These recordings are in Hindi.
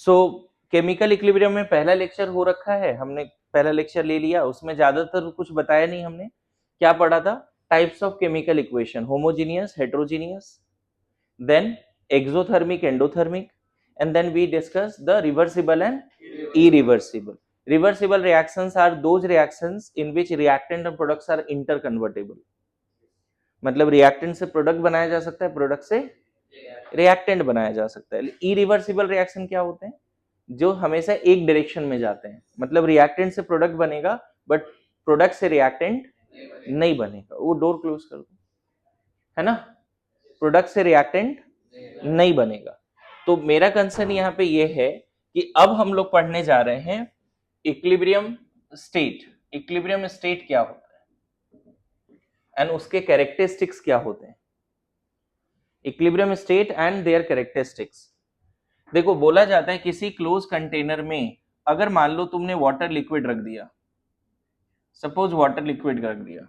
सो केमिकल इक्विलिब्रियम में पहला लेक्चर हो रखा है, हमने पहला लेक्चर ले लिया, उसमें ज्यादातर कुछ बताया नहीं हमने। क्या पढ़ा था? Types of chemical equation, homogeneous, heterogeneous, then exothermic, endothermic, and then we discuss the reversible and irreversible. Reversible reactions are those reactions in which reactant and products are interconvertible. मतलब रिएक्टेंट से प्रोडक्ट बनाया जा सकता है, प्रोडक्ट से रिएक्टेंट बनाया जा सकता है। इरिवर्सिबल रिएक्शन क्या होते हैं? जो हमेशा एक डायरेक्शन में जाते हैं, मतलब रिएक्टेंट से प्रोडक्ट बनेगा बट प्रोडक्ट से रिएक्टेंट नहीं बनेगा। वो डोर क्लोज कर दो, है ना। प्रोडक्ट से रिएक्टेंट नहीं बनेगा। तो मेरा कंसर्न यहाँ पे ये है कि अब हम लोग पढ़ने जा रहे हैं इक्विलिब्रियम स्टेट। इक्विलिब्रियम स्टेट क्या होता है एंड उसके कैरेक्टरिस्टिक्स क्या होते हैं। Equilibrium state and there characteristics. देखो, बोला जाता है किसी क्लोज कंटेनर में अगर मान लो तुमने वाटर लिक्विड रख दिया, सपोज वाटर लिक्विड रख दिया,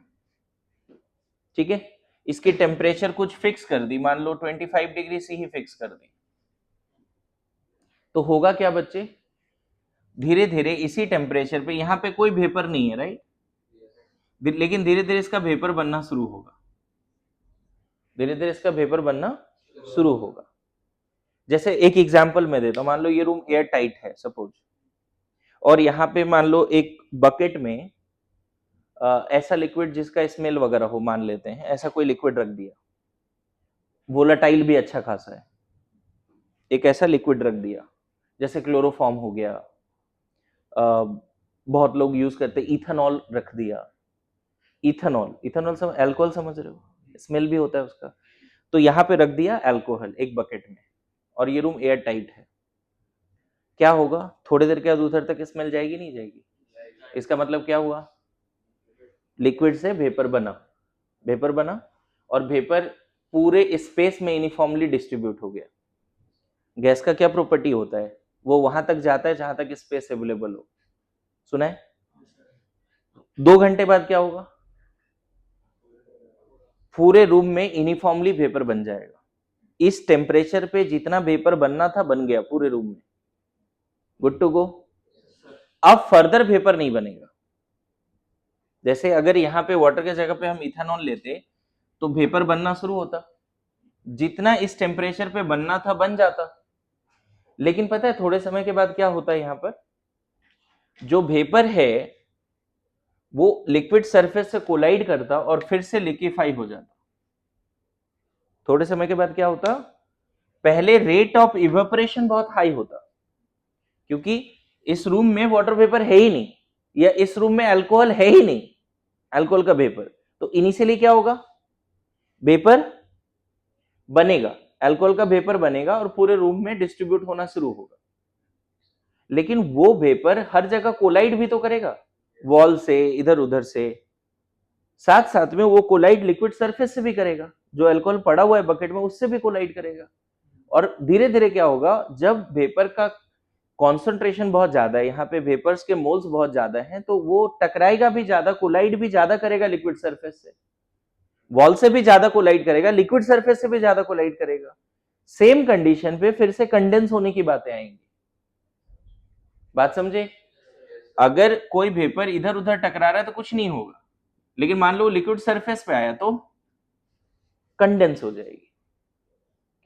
ठीक है, इसकी टेम्परेचर कुछ फिक्स कर दी, मान लो 25 डिग्री से ही फिक्स कर दी, तो होगा क्या बच्चे? धीरे धीरे इसी टेम्परेचर पे, यहां पे कोई वेपर नहीं है, राइट, लेकिन धीरे धीरे इसका वेपर बनना शुरू होगा, धीरे धीरे इसका वेपर बनना शुरू होगा। जैसे एक एग्जांपल मैं देता हूं, मान लो ये रूम एयर टाइट है सपोज, और यहां पे मान लो एक बकेट में ऐसा लिक्विड जिसका स्मेल वगैरह हो, मान लेते हैं ऐसा कोई लिक्विड रख दिया, वोलाटाइल भी अच्छा खासा है, एक ऐसा लिक्विड रख दिया जैसे क्लोरोफॉर्म हो गया, बहुत लोग यूज करते हैं, इथेनॉल रख दिया। इथेनॉल, इथेनॉल अल्कोहल समझ रहे हो, स्मेल भी होता है उसका। तो यहां पे रख दिया अल्कोहल एक बकेट में, और ये रूम एयर टाइट है। क्या होगा? थोड़ी देर के बाद उधर तक स्मेल जाएगी नहीं जाएगी? इसका मतलब क्या हुआ? लिक्विड से वेपर बना, वेपर बना, और वेपर पूरे स्पेस में यूनिफॉर्मली डिस्ट्रीब्यूट हो गया। गैस का क्या प्रॉपर्टी होता है? वो वहां तक जाता है जहां तक स्पेस अवेलेबल हो। सुना है? 2 घंटे बाद क्या होगा? पूरे रूम में यूनिफॉर्मली वेपर बन जाएगा। इस टेम्परेचर पे जितना वेपर बनना था बन गया पूरे रूम में। Good to go. अब फर्दर वेपर नहीं बनेगा। जैसे अगर यहाँ पे वाटर के जगह पे हम इथेनॉल लेते तो वेपर बनना शुरू होता, जितना इस टेम्परेचर पे बनना था बन जाता। लेकिन पता है थोड़े समय के बाद क्या होता है? यहाँ पर जो वेपर है वो लिक्विड सरफेस से कोलाइड करता और फिर से लिक्विफाई हो जाता। थोड़े समय के बाद क्या होता? पहले रेट ऑफ इवेपोरेशन बहुत हाई होता, क्योंकि इस रूम में वाटर वेपर है ही नहीं, या इस रूम में अल्कोहल है ही नहीं, अल्कोहल का वेपर। तो इनिशियली क्या होगा? वेपर बनेगा, अल्कोहल का वेपर बनेगा और पूरे रूम में डिस्ट्रीब्यूट होना शुरू होगा। लेकिन वो वेपर हर जगह कोलाइड भी तो करेगा, वॉल से, इधर उधर से, साथ साथ में वो कोलाइड लिक्विड सरफेस से भी करेगा, जो अल्कोहल पड़ा हुआ है बकेट में उससे भी कोलाइड करेगा। और धीरे धीरे क्या होगा? जब वेपर का कॉन्सेंट्रेशन बहुत ज्यादा है, यहाँ पे वेपर्स के मोल्स बहुत ज्यादा हैं, तो वो टकराएगा भी ज्यादा, कोलाइड भी ज्यादा करेगा लिक्विड सरफेस से, वॉल से भी ज्यादा कोलाइड करेगा, लिक्विड सरफेस से भी ज्यादा कोलाइड करेगा। सेम कंडीशन पे फिर से कंडेंस होने की बातें आएंगी। बात समझे? अगर कोई वेपर इधर उधर टकरा रहा है तो कुछ नहीं होगा, लेकिन मान लो लिक्विड सरफेस पे आया तो कंडेंस हो जाएगी।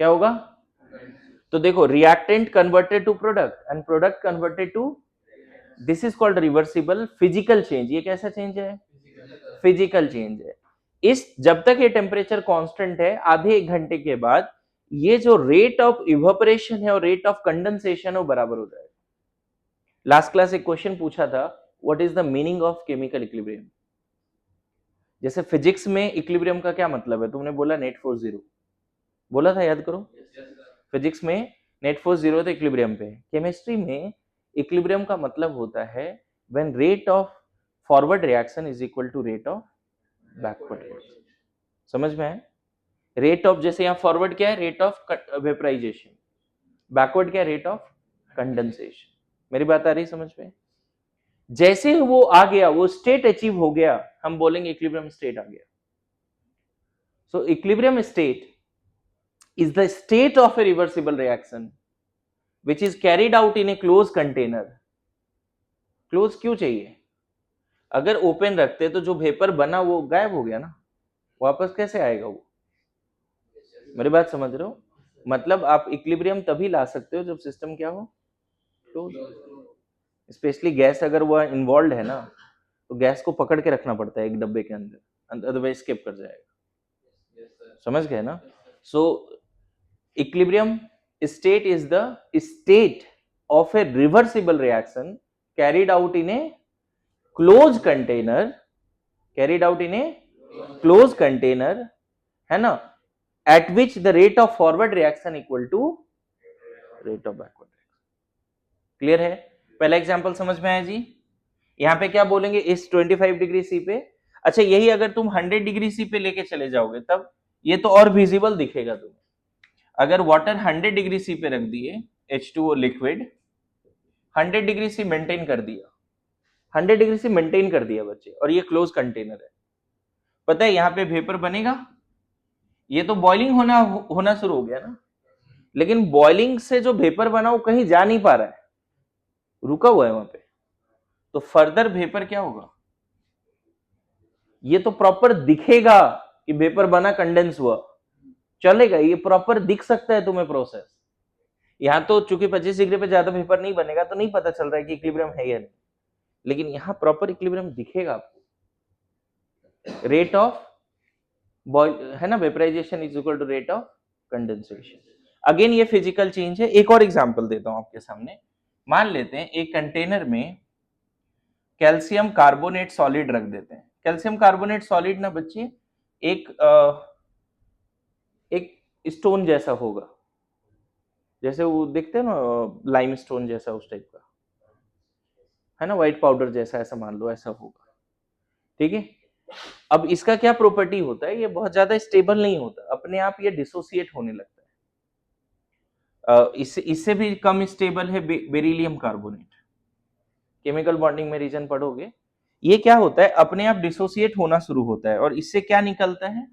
क्या होगा? तो देखो, reactant converted to product and product converted to, this is called reversible physical change. ये कैसा चेंज है? फिजिकल चेंज है। इस जब तक ये टेम्परेचर कांस्टेंट है, आधे 1 घंटे के बाद ये जो रेट ऑफ इवेपोरेशन है और रेट ऑफ कंडेंसेशन है वो बराबर हो जाएगा। लास्ट क्लास एक क्वेश्चन पूछा था, what is the meaning of chemical equilibrium. जैसे फिजिक्स में इक्विलिब्रियम का क्या मतलब है? तुमने बोला नेट फोर्स जीरो, बोला था, याद करो। फिजिक्स में नेट फोर्स जीरो तो इक्विलिब्रियम पे है। केमिस्ट्री में इक्विलिब्रियम का मतलब होता है when rate of forward reaction is equal to rate of backward. समझ में है? रेट ऑफ, जैसे यहाँ फॉरवर्ड क्या है? रेट ऑफ वेपराइजेशन, बैकवर्ड क्या है? Rate of condensation. मेरी बात आ रही समझ में? जैसे वो आ गया, वो स्टेट अचीव हो गया, हम बोलेंगे इक्विलिब्रियम स्टेट आ गया। सो equilibrium state is the state of a reversible reaction which is carried out in A close container. Close क्यों चाहिए? अगर ओपन रखते तो जो वेपर बना वो गायब हो गया ना, वापस कैसे आएगा वो? मेरी बात समझ रहे हो? मतलब आप इक्विलिब्रियम तभी ला सकते हो जब सिस्टम क्या हो, क्लोज। स्पेशली गैस अगर वो इन्वॉल्व है ना, तो गैस को पकड़ के रखना पड़ता है एक डब्बे के अंदर, अदरवाइज स्केप कर जाएगा। समझ गए ना? सो equilibrium state is the state of a reversible reaction carried out in a closed container, carried out in a closed container, है ना, at which the rate of forward reaction equal to rate of backward reaction। Clear है? पहला एग्जांपल समझ में आया जी? यहाँ पे क्या बोलेंगे इस 25 डिग्री सी पे। अच्छा यही अगर तुम 100 डिग्री सी पे लेके चले जाओगे तब ये तो और विजिबल दिखेगा तुम्हें। अगर वाटर 100 डिग्री सी पे रख दिए, H2O liquid 100 degree C maintain कर दिया, 100 डिग्री सी मेंटेन कर दिया बच्चे, और ये क्लोज कंटेनर है, पता है यहाँ पे वेपर बनेगा? ये तो बॉइलिंग होना शुरू हो गया ना, लेकिन बॉइलिंग से जो वेपर बना वो कहीं जा नहीं पा रहा है, रुका हुआ है वहां पे। तो फर्दर वेपर क्या होगा? ये तो प्रॉपर दिखेगा कि वेपर बना, कंडेंस हुआ, चलेगा, ये प्रॉपर दिख सकता है तुम्हें प्रोसेस। यहां तो चूंकि 25 डिग्री पे ज्यादा वेपर नहीं बनेगा तो नहीं पता चल रहा है कि इक्विलिब्रियम है या नहीं, लेकिन यहां प्रॉपर इक्विलिब्रियम दिखेगा आपको। रेट ऑफ बॉयल है ना, vaporisation is equal to rate of condensation. Again ये फिजिकल चेंज है। एक और एग्जांपल देता हूं आपके सामने। मान लेते हैं एक कंटेनर में कैल्शियम कार्बोनेट सॉलिड रख देते हैं। कैल्शियम कार्बोनेट सॉलिड ना बच्चे एक स्टोन जैसा होगा, जैसे वो देखते हैं ना लाइम स्टोन जैसा, उस टाइप का, है ना, व्हाइट पाउडर जैसा, ऐसा मान लो ऐसा होगा। ठीक है। अब इसका क्या प्रॉपर्टी होता है, ये बहुत ज्यादा स्टेबल नहीं होता, अपने आप ये डिसोसिएट होने लगता है। इससे भी कम स्टेबल है बेरिलियम कार्बोनेट। केमिकल बॉन्डिंग में रीजन पढ़ोगे, ये क्या होता है, अपने आप डिसोसिएट होना शुरू होता है, और इससे क्या निकलता है,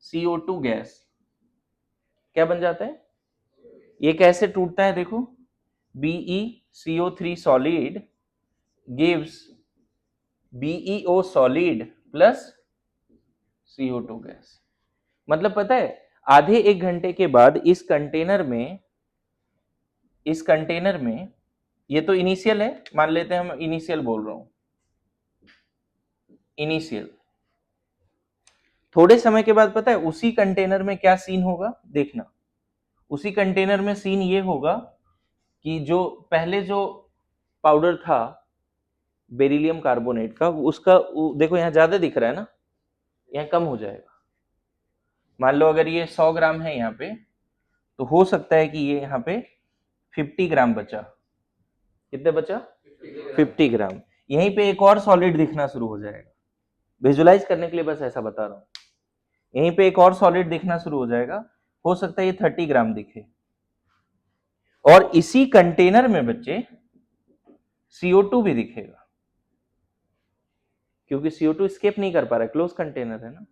CO2 गैस। क्या बन जाता है? ये कैसे टूटता है देखो, BeCO3 solid gives BeO solid plus CO2 gas. मतलब पता है आधे एक घंटे के बाद इस कंटेनर में ये तो इनिशियल है, मान लेते हैं हम इनिशियल बोल रहा हूं, इनिशियल। थोड़े समय के बाद पता है उसी कंटेनर में क्या सीन होगा, देखना। उसी कंटेनर में सीन ये होगा कि जो पहले जो पाउडर था बेरिलियम कार्बोनेट का, उसका देखो यहां ज्यादा दिख रहा है ना, यहां कम हो जाएगा। मान लो अगर ये 100 ग्राम है यहाँ पे, तो हो सकता है कि ये यहाँ पे 50 ग्राम बचा। कितने बचा? 50 ग्राम। यहीं पे एक और सॉलिड दिखना शुरू हो जाएगा, विजुलाइज करने के लिए बस ऐसा बता रहा हूं। यहीं पे एक और सॉलिड दिखना शुरू हो जाएगा, हो सकता है ये 30 ग्राम दिखे। और इसी कंटेनर में बच्चे CO2 भी दिखेगा, क्योंकि CO2 स्केप नहीं कर पा रहा है, क्लोज कंटेनर है ना।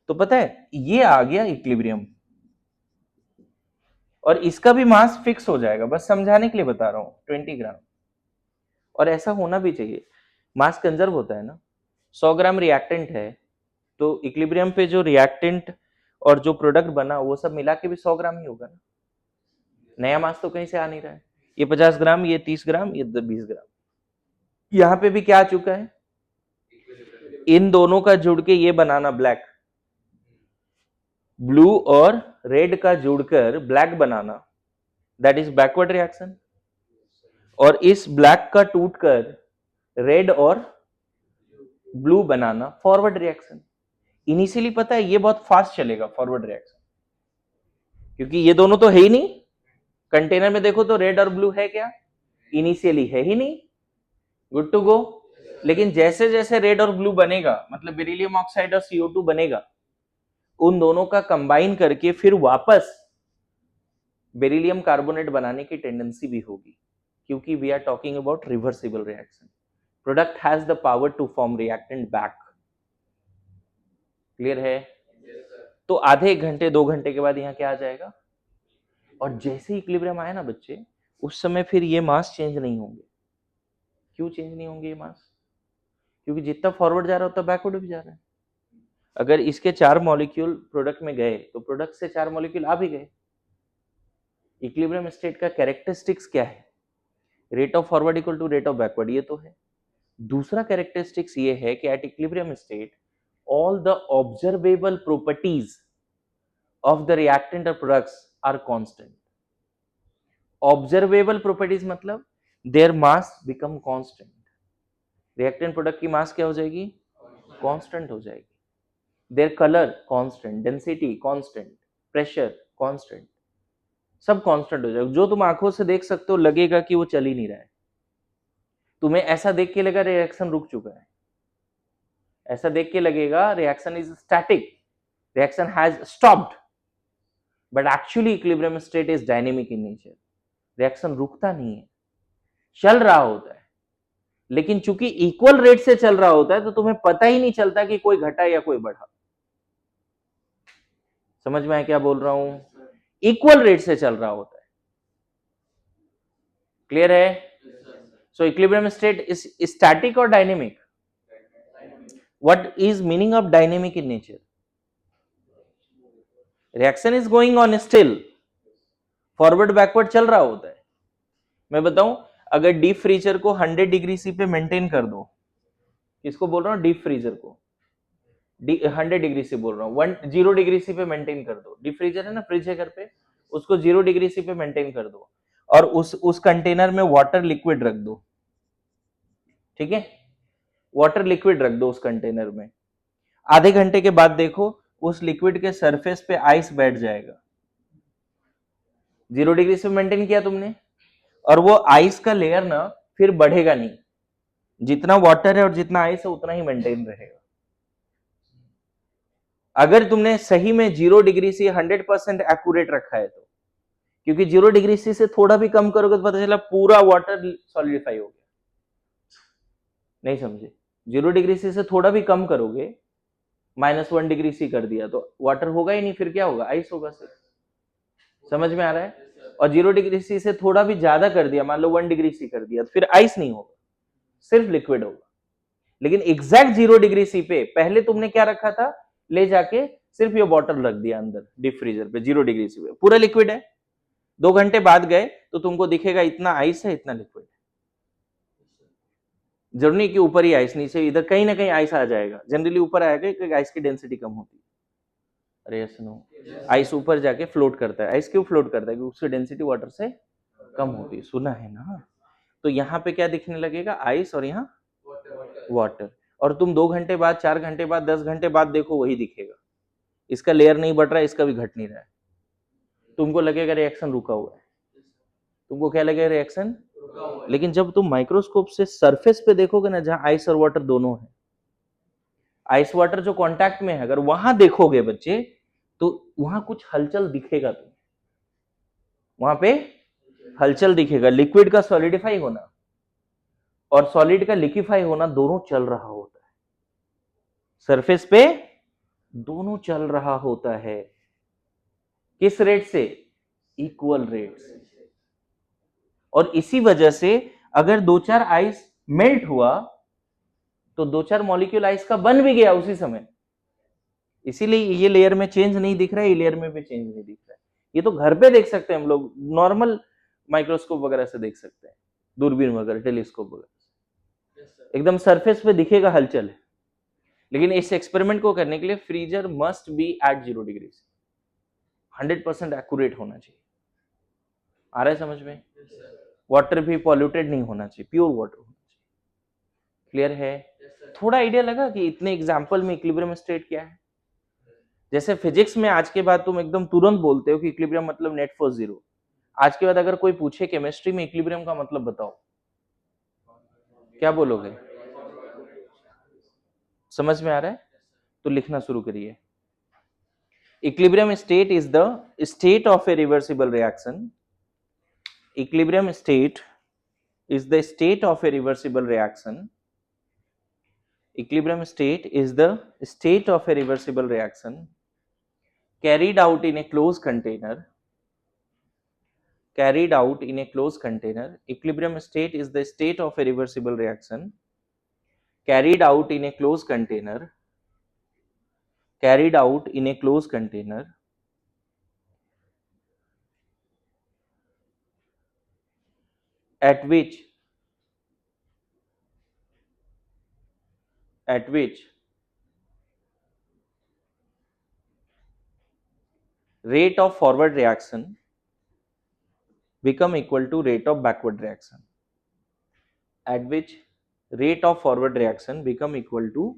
तो पता है ये आ गया इक्विलिब्रियम, और इसका भी मास फिक्स हो जाएगा, बस समझाने के लिए बता रहा हूं, 20 ग्राम। और ऐसा होना भी चाहिए, मास कंजर्व होता है ना। 100 ग्राम रिएक्टेंट है, तो इक्विलिब्रियम पे जो रिएक्टेंट और जो प्रोडक्ट बना वो सब मिला के भी 100 ग्राम ही होगा ना, नया मास तो कहीं से आ नहीं रहा है। ये 50 ग्राम, ये 30 ग्राम, ये 20 ग्राम, यहां पे भी क्या आ चुका है, इन दोनों का जुड़ के ये बनाना ब्लैक, ब्लू और रेड का जुड़कर black banana, that is backward reaction. और इस ब्लैक का टूटकर रेड और ब्लू बनाना फॉरवर्ड रिएक्शन। इनिशियली पता है ये बहुत फास्ट चलेगा फॉरवर्ड रिएक्शन, क्योंकि ये दोनों तो है ही नहीं कंटेनर में। देखो तो रेड और ब्लू है क्या, इनिशियली है ही नहीं, गुड टू गो। लेकिन जैसे जैसे रेड और ब्लू बनेगा, मतलब बेरिलियम ऑक्साइड और CO2 बनेगा, उन दोनों का कंबाइन करके फिर वापस बेरिलियम कार्बोनेट बनाने की टेंडेंसी भी होगी, क्योंकि we are talking about reversible reaction. Product has the power to form reactant back. Clear है? तो आधे एक घंटे 2 घंटे के बाद यहाँ क्या आ जाएगा, और जैसे ही इक्विलिब्रियम आया ना बच्चे, उस समय फिर ये मास चेंज नहीं होंगे। क्यों चेंज नहीं होंगे ये मास? क्योंकि जितना फॉरवर्ड जा रहा है उतना बैकवर्ड भी जा रहा है। अगर इसके 4 मॉलिक्यूल प्रोडक्ट में गए तो प्रोडक्ट से 4 मॉलिक्यूल आ भी गए। इक्विलिब्रियम स्टेट का कैरेक्टरिस्टिक्स क्या है? Rate of forward equal to rate of backward, ये तो है। दूसरा कैरेक्टरिस्टिक्स ये है कि at equilibrium state all the observable properties of the reactant or products are constant. Observable properties मतलब their mass become constant. Reactant product की mass क्या हो जाएगी? Constant हो जाएगी. Their color constant, density constant, pressure constant, सब constant हो जाएगा। जो तुम आंखों से देख सकते हो लगेगा कि वो चल ही नहीं रहा है। तुम्हें ऐसा देख के लगा रिएक्शन रुक चुका है, ऐसा देख के लगेगा reaction is static, reaction has stopped, but actually equilibrium state is dynamic in nature. Reaction रुकता नहीं है, चल रहा होता है, लेकिन चूंकि इक्वल रेट से चल रहा होता है तो तुम्हें पता ही नहीं चलता कि कोई घटा या कोई बढ़ा। समझ में आया क्या बोल रहा हूं? इक्वल रेट से चल रहा होता है। क्लियर है? So equilibrium state is static और dynamic. What is meaning of dynamic in nature? Reaction is going on still, forward backward चल रहा होता है। मैं बताऊं, अगर डीप फ्रीजर को 100 डिग्री सी पे मेंटेन कर दो, किसको बोल रहा हूं? डीप फ्रीजर को 100 डिग्री सी बोल रहा हूं, 0 डिग्री सी पे मेंटेन कर दो। डीप फ्रीजर है ना, फ्रिज है घर पे, उसको 0 डिग्री सी पे मेंटेन कर दो और उस कंटेनर में वाटर लिक्विड रख दो, ठीक है? वाटर लिक्विड रख दो उस कंटेनर में। आधे घंटे के बाद देखो उस लिक्विड के सरफेस पे आइस बैठ जाएगा। 0 डिग्री से मेंटेन किया तुमने, और वो आइस का लेयर ना फिर बढ़ेगा नहीं, जितना वाटर है और जितना आइस है उतना ही मेंटेन रहेगा। अगर तुमने सही में 0 डिग्री से 100% एक्यूरेट रखा है तो, क्योंकि 0 डिग्री से थोड़ा भी कम करोगे तो पता चला पूरा वाटर सॉलिडिफाई हो गया। नहीं समझे? 0 डिग्री से थोड़ा भी कम करोगे, -1 डिग्री सी कर दिया तो वाटर होगा ही नहीं, फिर क्या होगा? आइस होगा सिर्फ। समझ में आ रहा है? और 0 डिग्री सी से थोड़ा भी ज्यादा कर दिया, मान लो 1 डिग्री सी कर दिया, तो फिर आइस नहीं होगा, सिर्फ लिक्विड होगा। लेकिन एग्जैक्ट 0 डिग्री सी पे पहले तुमने क्या रखा था? ले जाके सिर्फ ये बॉटल रख दिया अंदर डीप फ्रीजर पे, 0 डिग्री सी पे पूरा लिक्विड है। 2 घंटे बाद गए तो तुमको दिखेगा इतना आइस है, इतना लिक्विड है। जरूरी कि ऊपर ही आइस, नीचे इधर कहीं ना कहीं आइस आ जाएगा। जनरली ऊपर आएगा क्योंकि आइस की डेंसिटी कम होती है। अरे सुनो, आइस ऊपर जाके फ्लोट करता है। आइस क्यों फ्लोट करता है? क्योंकि उसकी डेंसिटी वाटर से कम होती है। सुना है ना? तो यहाँ पे क्या दिखने लगेगा? आइस, और यहाँ वाटर। और तुम 2 घंटे बाद, 4 घंटे बाद, 10 घंटे बाद देखो वही दिखेगा। इसका लेयर नहीं बढ़ रहा है, इसका भी घट नहीं रहा है। तुमको लगेगा रिएक्शन रुका हुआ है। तुमको क्या लगेगा? रिएक्शन। लेकिन जब तुम माइक्रोस्कोप से सरफेस पे देखोगे ना, जहां आइस और वाटर दोनों है, आइस वाटर जो कांटेक्ट में है, अगर वहां देखोगे बच्चे तो वहां कुछ हलचल दिखेगा। तुम्हें वहां पे हलचल दिखेगा। लिक्विड का सॉलिडिफाई होना और सॉलिड का लिक्विफाई होना दोनों चल रहा होता है सरफेस पे, दोनों चल रहा होता है। किस रेट से? इक्वल रेट से। और इसी वजह से अगर 2-4 आइस मेल्ट हुआ तो 2-4 मॉलिक्यूल आइस का बन भी गया उसी समय। इसीलिए ये लेयर में चेंज नहीं दिख रहा है, ये लेयर में भी चेंज नहीं दिख रहा है। ये तो घर पे देख सकते हैं हम लोग, नॉर्मल माइक्रोस्कोप वगैरह से देख सकते हैं, दूरबीन वगैरह, टेलीस्कोप वगैरह, एकदम सरफेस पे दिखेगा हलचल है। लेकिन इस एक्सपेरिमेंट को करने के लिए freezer must be at 0 degree, 100% accurate होना चाहिए। आ रहा है समझ में? वाटर भी पॉल्यूटेड नहीं होना चाहिए, प्योर वाटर होना चाहिए। क्लियर है? थोड़ा आइडिया लगा कि इतने एग्जाम्पल में इक्विलिब्रियम स्टेट क्या है? जैसे फिजिक्स में आज के बाद तुम एकदम तुरंत बोलते हो कि इक्विलिब्रियम मतलब नेट फोर्स 0। आज के बाद अगर कोई पूछे केमिस्ट्री में इक्विलिब्रियम का मतलब बताओ, क्या बोलोगे? समझ में आ रहा है? तो लिखना शुरू करिए। Equilibrium state is the state of A reversible reaction. Equilibrium state is the state of a reversible reaction. Equilibrium state is the state of a reversible reaction carried out in a closed container, carried out in a closed container. Equilibrium state is the state of a reversible reaction carried out in a closed container, carried out in a closed container at which rate of forward reaction become equal to rate of backward reaction, at which rate of forward reaction become equal to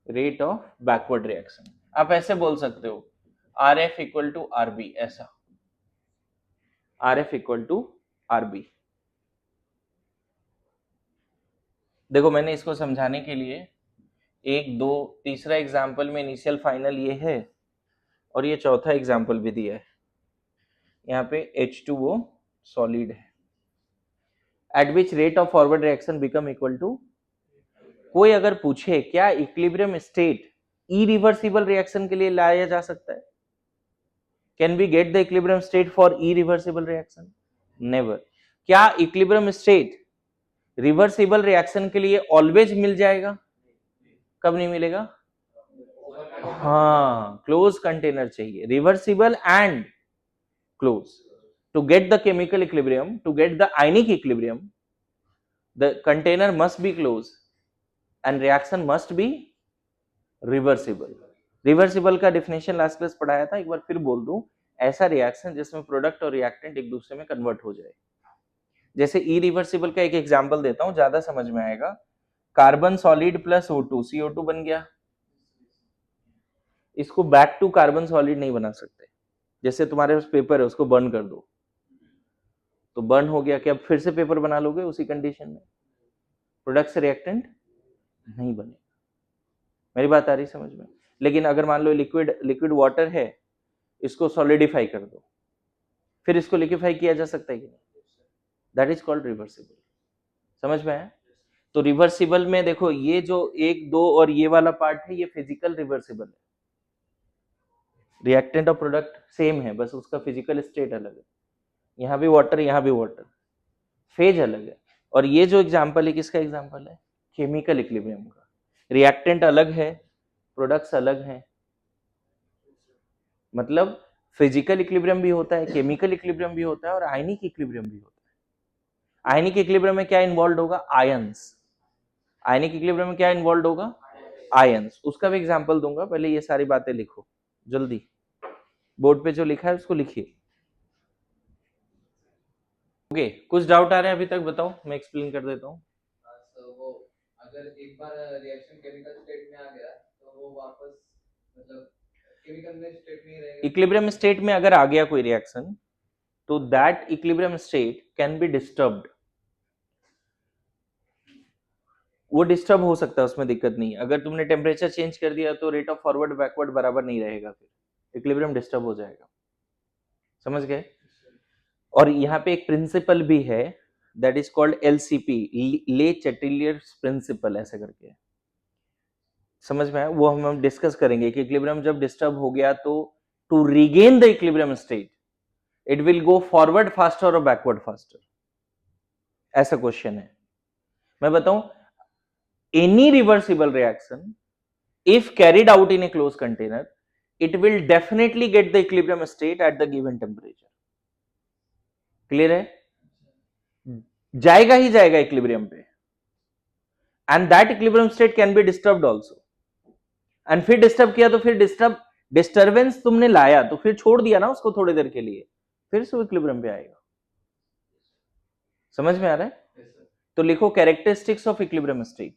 rate of backward reaction. आप ऐसे बोल सकते हो RF इक्वल टू RB, ऐसा RF इक्वल टू RB. देखो मैंने इसको समझाने के लिए एक दो तीसरा एग्जाम्पल में इनिशियल फाइनल ये है और ये चौथा एग्जाम्पल भी दिया है. यहाँ पे H2O सॉलिड है, at which rate of forward reaction become equal to. कोई अगर पूछे क्या इक्विलिब्रियम स्टेट इरिवर्सिबल रिएक्शन के लिए लाया जा सकता है? Can we get the equilibrium state for irreversible reaction? Never. क्या इक्विलिब्रियम स्टेट रिवर्सिबल रिएक्शन के लिए ऑलवेज मिल जाएगा? कब नहीं मिलेगा? हाँ, क्लोज कंटेनर चाहिए, reversible and close. To get the chemical equilibrium, to get the ionic equilibrium, the container must be closed and reaction must be reversible. Reversible का डेफिनेशन लास्ट क्लास पढ़ाया था, एक बार फिर बोल दूं. ऐसा रिएक्शन जिसमें प्रोडक्ट और रिएक्टेंट एक दूसरे में कन्वर्ट हो जाए. जैसे इरिवर्सिबल का एक एग्जांपल देता हूं, ज्यादा समझ में आएगा. Carbon solid plus O2, CO2 बन गया. इसको बैक टू कार्बन सॉलिड नहीं बना सकते. जैसे तुम्हारे पास पेपर है, उसको बर्न कर दो तो बर्न हो गया, क्या फिर से पेपर बना लोगे उसी कंडीशन में? प्रोडक्ट से रिएक्टेंट नहीं बनेगा. मेरी बात आ रही समझ में? लेकिन अगर मान लो लिक्विड वाटर है, इसको सॉलिडिफाई कर दो, फिर इसको लिक्विफाई किया जा सकता है कि नहीं? That is called reversible. समझ में आया? तो रिवर्सिबल में देखो, ये जो एक दो और ये वाला पार्ट है, ये फिजिकल रिवर्सिबल है. रिएक्टेंट और प्रोडक्ट सेम है, बस उसका फिजिकल स्टेट अलग है. यहाँ भी वाटर, यहाँ भी वाटर, फेज अलग है. और ये जो एग्जांपल है, किसका एग्जांपल है? केमिकल इक्विलिब्रियम का. रिएक्टेंट अलग है, प्रोडक्ट्स अलग हैं. मतलब फिजिकल इक्विलिब्रियम भी होता है, केमिकल इक्विलिब्रियम भी होता है और आयनिक इक्विलिब्रियम भी होता है. आयनिक इक्विलिब्रियम में क्या इन्वॉल्व होगा? आयंस. आयनिक इक्विलिब्रियम में क्या इन्वॉल्व होगा? आयंस. उसका भी एग्जांपल दूंगा, पहले ये सारी बातें लिखो जल्दी. बोर्ड पे जो लिखा है उसको लिखिए. ओके, कुछ डाउट आ रहे हैं अभी तक? बताओ, मैं एक्सप्लेन कर देता हूँ. वो अगर एक बार रिएक्शन केमिकल स्टेट में आ गया तो वो वापस मतलब केमिकल में स्टेट में ही रहेगा. इक्विलिब्रियम स्टेट में अगर आ गया कोई रिएक्शन, तो that equilibrium state can be disturbed. वो डिस्टर्ब हो सकता है, उसमें दिक्कत नहीं. अगर तुमने टेम्परेचर चेंज कर दिया तो रेट ऑफ फॉरवर्ड बैकवर्ड बराबर नहीं रहेगा, फिर इक्विलिब्रियम डिस्टर्ब हो जाएगा. समझ गए? और यहाँ पे एक प्रिंसिपल भी है, दैट इज कॉल्ड LCP, ले चैटेलियर्स प्रिंसिपल, ऐसा करके. समझ में आया? वो हम डिस्कस करेंगे कि इक्विलिब्रियम जब डिस्टर्ब हो गया तो to regain the equilibrium state it will go forward faster और बैकवर्ड फास्टर. ऐसा क्वेश्चन है. मैं बताऊं, any reversible reaction if carried out in a closed container, it will definitely get the equilibrium state at the given temperature. Clear है? जाएगा ही जाएगा इक्विलिब्रियम पे, and that equilibrium state can be disturbed also. And फिर डिस्टर्ब किया तो फिर डिस्टर्बेंस तुमने लाया तो फिर छोड़ दिया ना उसको थोड़ी देर के लिए, फिर से इक्विलिब्रियम पे आएगा. समझ में आ रहा है? तो लिखो characteristics of equilibrium state.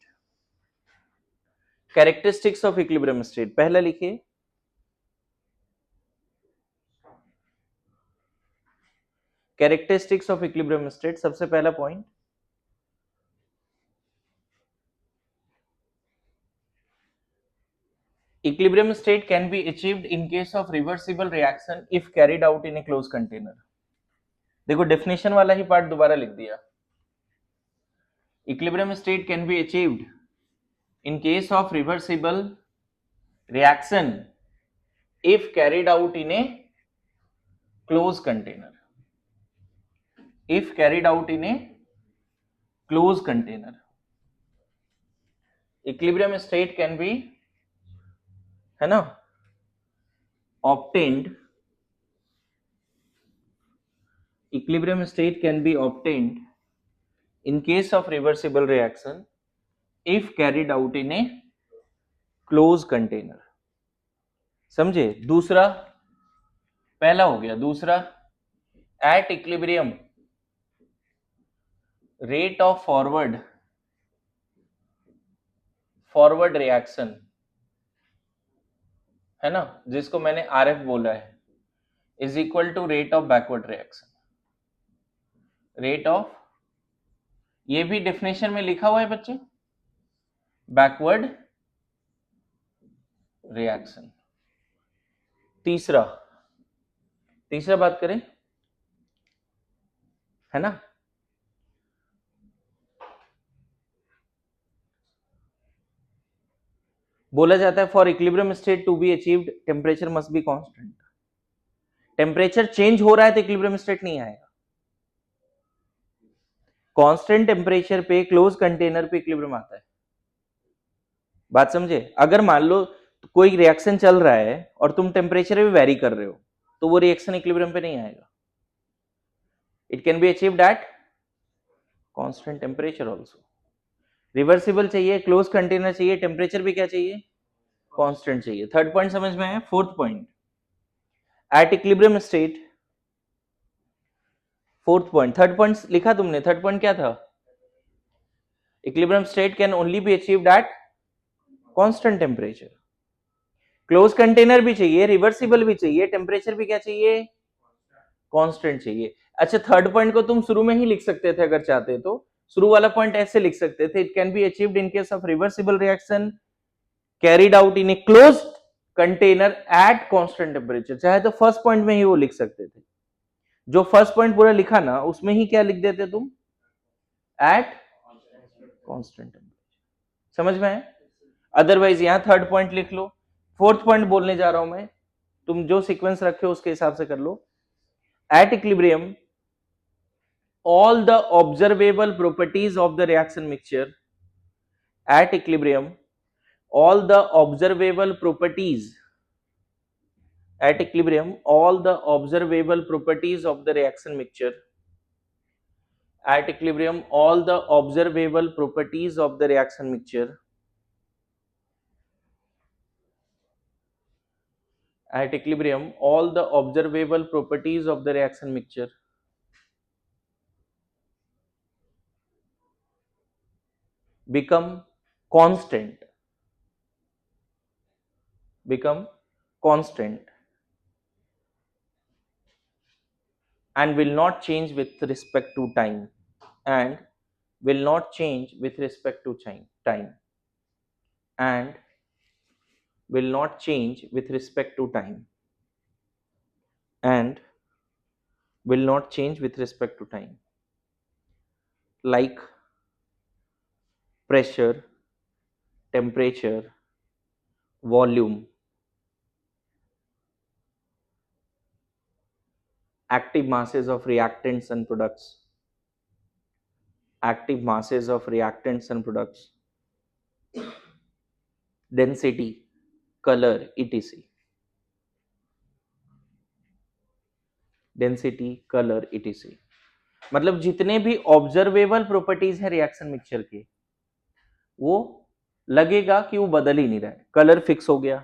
Characteristics of equilibrium state पहला लिखिए. कैरेक्टरिस्टिक्स ऑफ इक्विलिब्रियम स्टेट, सबसे पहला point, equilibrium state can be achieved in case of reversible reaction if carried out in a closed container. देखो डेफिनेशन वाला ही पार्ट दोबारा लिख दिया. equilibrium state can be achieved in case of reversible reaction if carried out in a closed container. if carried out in a closed container. Equilibrium state can be, है ना, obtained. Equilibrium state can be obtained in case of reversible reaction if carried out in a closed container. समझे? दूसरा, पहला हो गया. दूसरा, at equilibrium rate of forward reaction, है ना, जिसको मैंने RF बोला है, is equal to rate of backward reaction. Rate of, ये भी डेफिनेशन में लिखा हुआ है बच्चे, बैकवर्ड रिएक्शन. तीसरा बात करें, है ना, बोला जाता है for equilibrium state to be achieved temperature must be constant. Temperature change हो रहा है तो इक्विलिब्रियम स्टेट नहीं आएगा. कांस्टेंट टेम्परेचर पे क्लोज कंटेनर पे इक्विलिब्रियम आता है. बात समझे? अगर मान लो कोई रिएक्शन चल रहा है और तुम टेम्परेचर भी वेरी कर रहे हो तो वो रिएक्शन इक्विलिब्रियम पे नहीं आएगा. It can be achieved at constant temperature also. Reversible चाहिए, क्लोज कंटेनर चाहिए, टेम्परेचर भी क्या चाहिए, कांस्टेंट चाहिए. थर्ड पॉइंट समझ में आया? Fourth point, eight equilibrium state. Fourth point, third point लिखा तुमने. थर्ड पॉइंट क्या था? Equilibrium state can only be achieved at constant temperature. Close container भी चाहिए, रिवर्सिबल भी चाहिए, टेम्परेचर भी क्या चाहिए, कांस्टेंट चाहिए. अच्छा, थर्ड पॉइंट को तुम शुरू में ही लिख सकते थे अगर चाहते तो. शुरू वाला पॉइंट ऐसे लिख सकते थे, it can be achieved in case of reversible reaction carried out in a closed container at constant temperature. चाहे तो फर्स्ट पॉइंट में ही वो लिख सकते थे. जो फर्स्ट पॉइंट पूरा लिखा ना, उसमें ही क्या लिख देते तुम, एट कांस्टेंट टेम्परेचर. समझ में आया? अदरवाइज यहां थर्ड पॉइंट लिख लो. फोर्थ पॉइंट बोलने जा रहा हूं मैं, तुम जो सीक्वेंस रखे हो उसके हिसाब से कर लो. At equilibrium all the observable properties of the reaction mixture, at equilibrium all the observable properties, at equilibrium all the observable properties of the reaction mixture, at equilibrium all the observable properties of the reaction mixture, at equilibrium all the observable properties of the reaction mixture become constant, and will not change with respect to time, and will not change with respect to time, and will not change with respect to time, and will not change with respect to time, like pressure, temperature, volume, active masses of reactants and products, active masses of reactants and products, density, color, etc. Density, colour, etc. मतलब जितने भी ऑब्जर्वेबल प्रॉपर्टीज है रिएक्शन मिक्सचर के, वो लगेगा कि वो बदल ही नहीं रहा है. कलर फिक्स हो गया,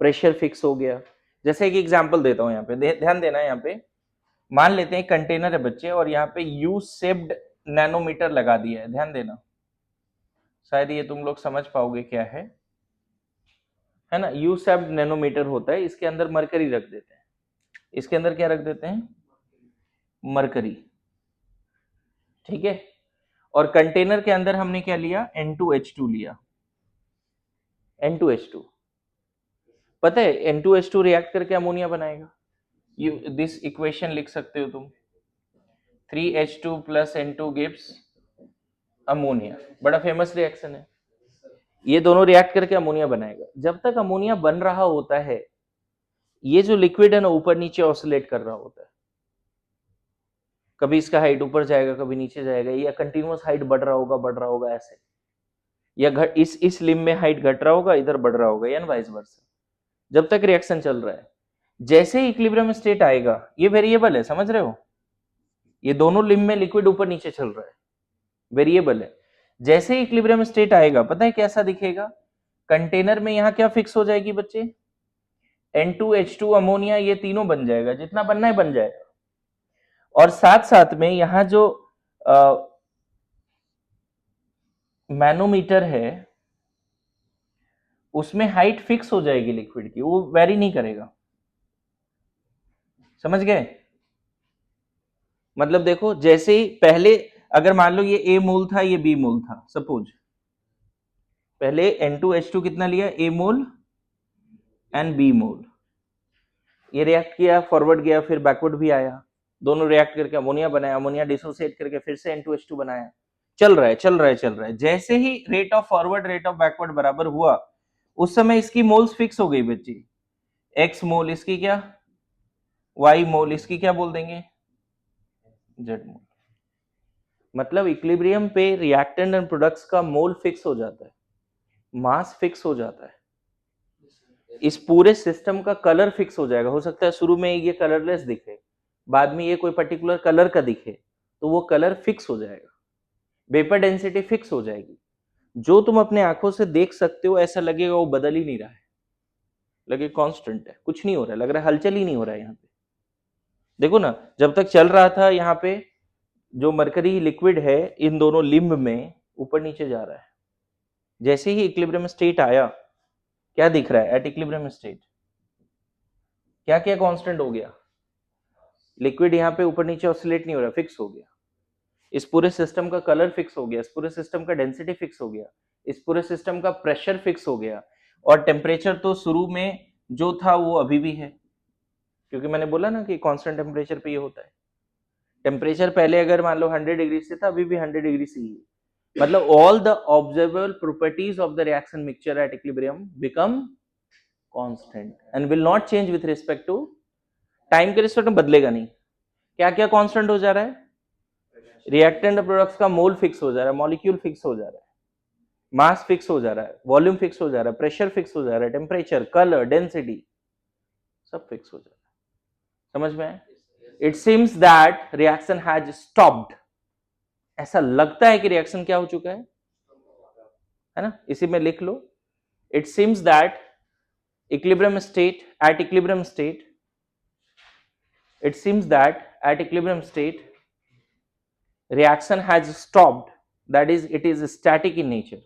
प्रेशर फिक्स हो गया. जैसे एक एग्जांपल देता हूं, यहाँ पे ध्यान देना. यहाँ पे मान लेते हैं कंटेनर है बच्चे, और यहाँ पे यू शेप्ड नैनोमीटर लगा दिया है. ध्यान देना, शायद ये तुम लोग समझ पाओगे क्या है ना. यू शेप्ड नैनोमीटर होता है, इसके अंदर मरकरी रख देते हैं. इसके अंदर क्या रख देते हैं, मरकरी. ठीक है. और कंटेनर के अंदर हमने क्या लिया, N2H2 लिया. N2H2 पता है, N2H2 रिएक्ट करके अमोनिया बनाएगा. दिस इक्वेशन लिख सकते हो तुम, 3H2 plus N2 gives ammonia. बड़ा फेमस रिएक्शन है. ये दोनों रिएक्ट करके अमोनिया बनाएगा. जब तक अमोनिया बन रहा होता है, ये जो लिक्विड है ना ऊपर नीचे ऑसिलेट कर रहा होता है. कभी इसका हाइट ऊपर जाएगा, कभी नीचे जाएगा, या कंटिन्यूअस हाइट बढ़ रहा होगा ऐसे, या इस लिम में हाइट घट रहा होगा, इधर बढ़ रहा होगा, या वाइस वर्सा, जब तक रिएक्शन चल रहा है। जैसे ही इक्विलिब्रियम स्टेट आएगा, ये वेरिएबल है, समझ रहे हो, ये दोनों लिम में लिक्विड ऊपर नीचे चल रहा है, वेरिएबल है। जैसे ही इक्विलिब्रियम स्टेट आएगा, पता है कैसा दिखेगा, कंटेनर में यहां क्या फिक्स हो जाएगी बच्चे, N2H2 अमोनिया, ये तीनों बन जाएगा, जितना बनना है बन जाएगा। और साथ साथ में यहां जो मैनोमीटर है उसमें हाइट फिक्स हो जाएगी लिक्विड की, वो वेरी नहीं करेगा, समझ गए। मतलब देखो, जैसे ही पहले अगर मान लो ये A मोल था, ये B मोल था, सपोज पहले N2H2 कितना लिया, A मोल एंड B मोल, ये रिएक्ट किया, फॉरवर्ड गया, फिर बैकवर्ड भी आया, दोनों रिएक्ट करके अमोनिया बनाया, अमोनिया डिसोसिएट करके फिर से N2H2 बनाया, चल रहा है। जैसे ही rate of forward rate of backward बराबर हुआ, उस समय इसकी मोल्स फिक्स हो गई बच्ची, X मोल इसकी क्या, Y मोल इसकी क्या बोल देंगे, Z मोल। मतलब इक्विलिब्रियम पे रिएक्टेंट एंड प्रोडक्ट्स का मोल फिक्स हो जाता है, मास फिक्स हो जाता है, इस पूरे सिस्टम का कलर फिक्स हो जाएगा। हो सकता है शुरू में ये कलरलेस दिखे, बाद में ये कोई पर्टिकुलर कलर का दिखे, तो वो कलर फिक्स हो जाएगा, वेपर डेंसिटी फिक्स हो जाएगी। जो तुम अपने आंखों से देख सकते हो ऐसा लगेगा वो बदल ही नहीं रहा है, लगे कांस्टेंट है, कुछ नहीं हो रहा है, लग रहा है हलचल ही नहीं हो रहा है। यहाँ पे देखो ना, जब तक चल रहा था यहाँ पे जो मरकरी लिक्विड है इन दोनों लिम्ब में ऊपर नीचे जा रहा है, जैसे ही इक्विलिब्रियम स्टेट आया, क्या दिख रहा है, एट इक्विलिब्रियम स्टेट क्या क्या कांस्टेंट हो गया, लिक्विड यहाँ पे ऊपर नीचे ऑसिलेट नहीं हो रहा, फिक्स हो गया। इस पूरे सिस्टम का कलर फिक्स हो गया, इस पूरे सिस्टम का डेंसिटी फिक्स हो गया, इस पूरे सिस्टम का प्रेशर फिक्स हो गया, और टेम्परेचर तो शुरू में जो था वो अभी भी है, क्योंकि मैंने बोला ना कि कांस्टेंट टेम्परेचर पे ये होता है। टेम्परेचर पहले अगर मान लो 100 डिग्री से था, अभी भी 100 डिग्री से ही है। मतलब all the observable properties of the reaction mixture at equilibrium become constant and will not change with respect to time, के रिस्पेक्ट में बदलेगा नहीं। क्या क्या कांस्टेंट हो जा रहा है, रिएक्टेंट प्रोडक्ट्स का मोल फिक्स हो जा रहा है, मॉलिक्यूल फिक्स हो जा रहा है, मास फिक्स हो जा रहा है, वॉल्यूम फिक्स हो जा रहा है, प्रेशर फिक्स हो जा रहा है, टेम्परेचर, कलर, डेंसिटी सब फिक्स हो जा रहा है। समझ में आए? It seems that reaction has stopped, ऐसा लगता है कि रिएक्शन क्या हो चुका है ना, इसी में लिख लो, it seems that equilibrium state, at equilibrium state, it seems that at equilibrium state reaction has stopped, that is it is static in nature.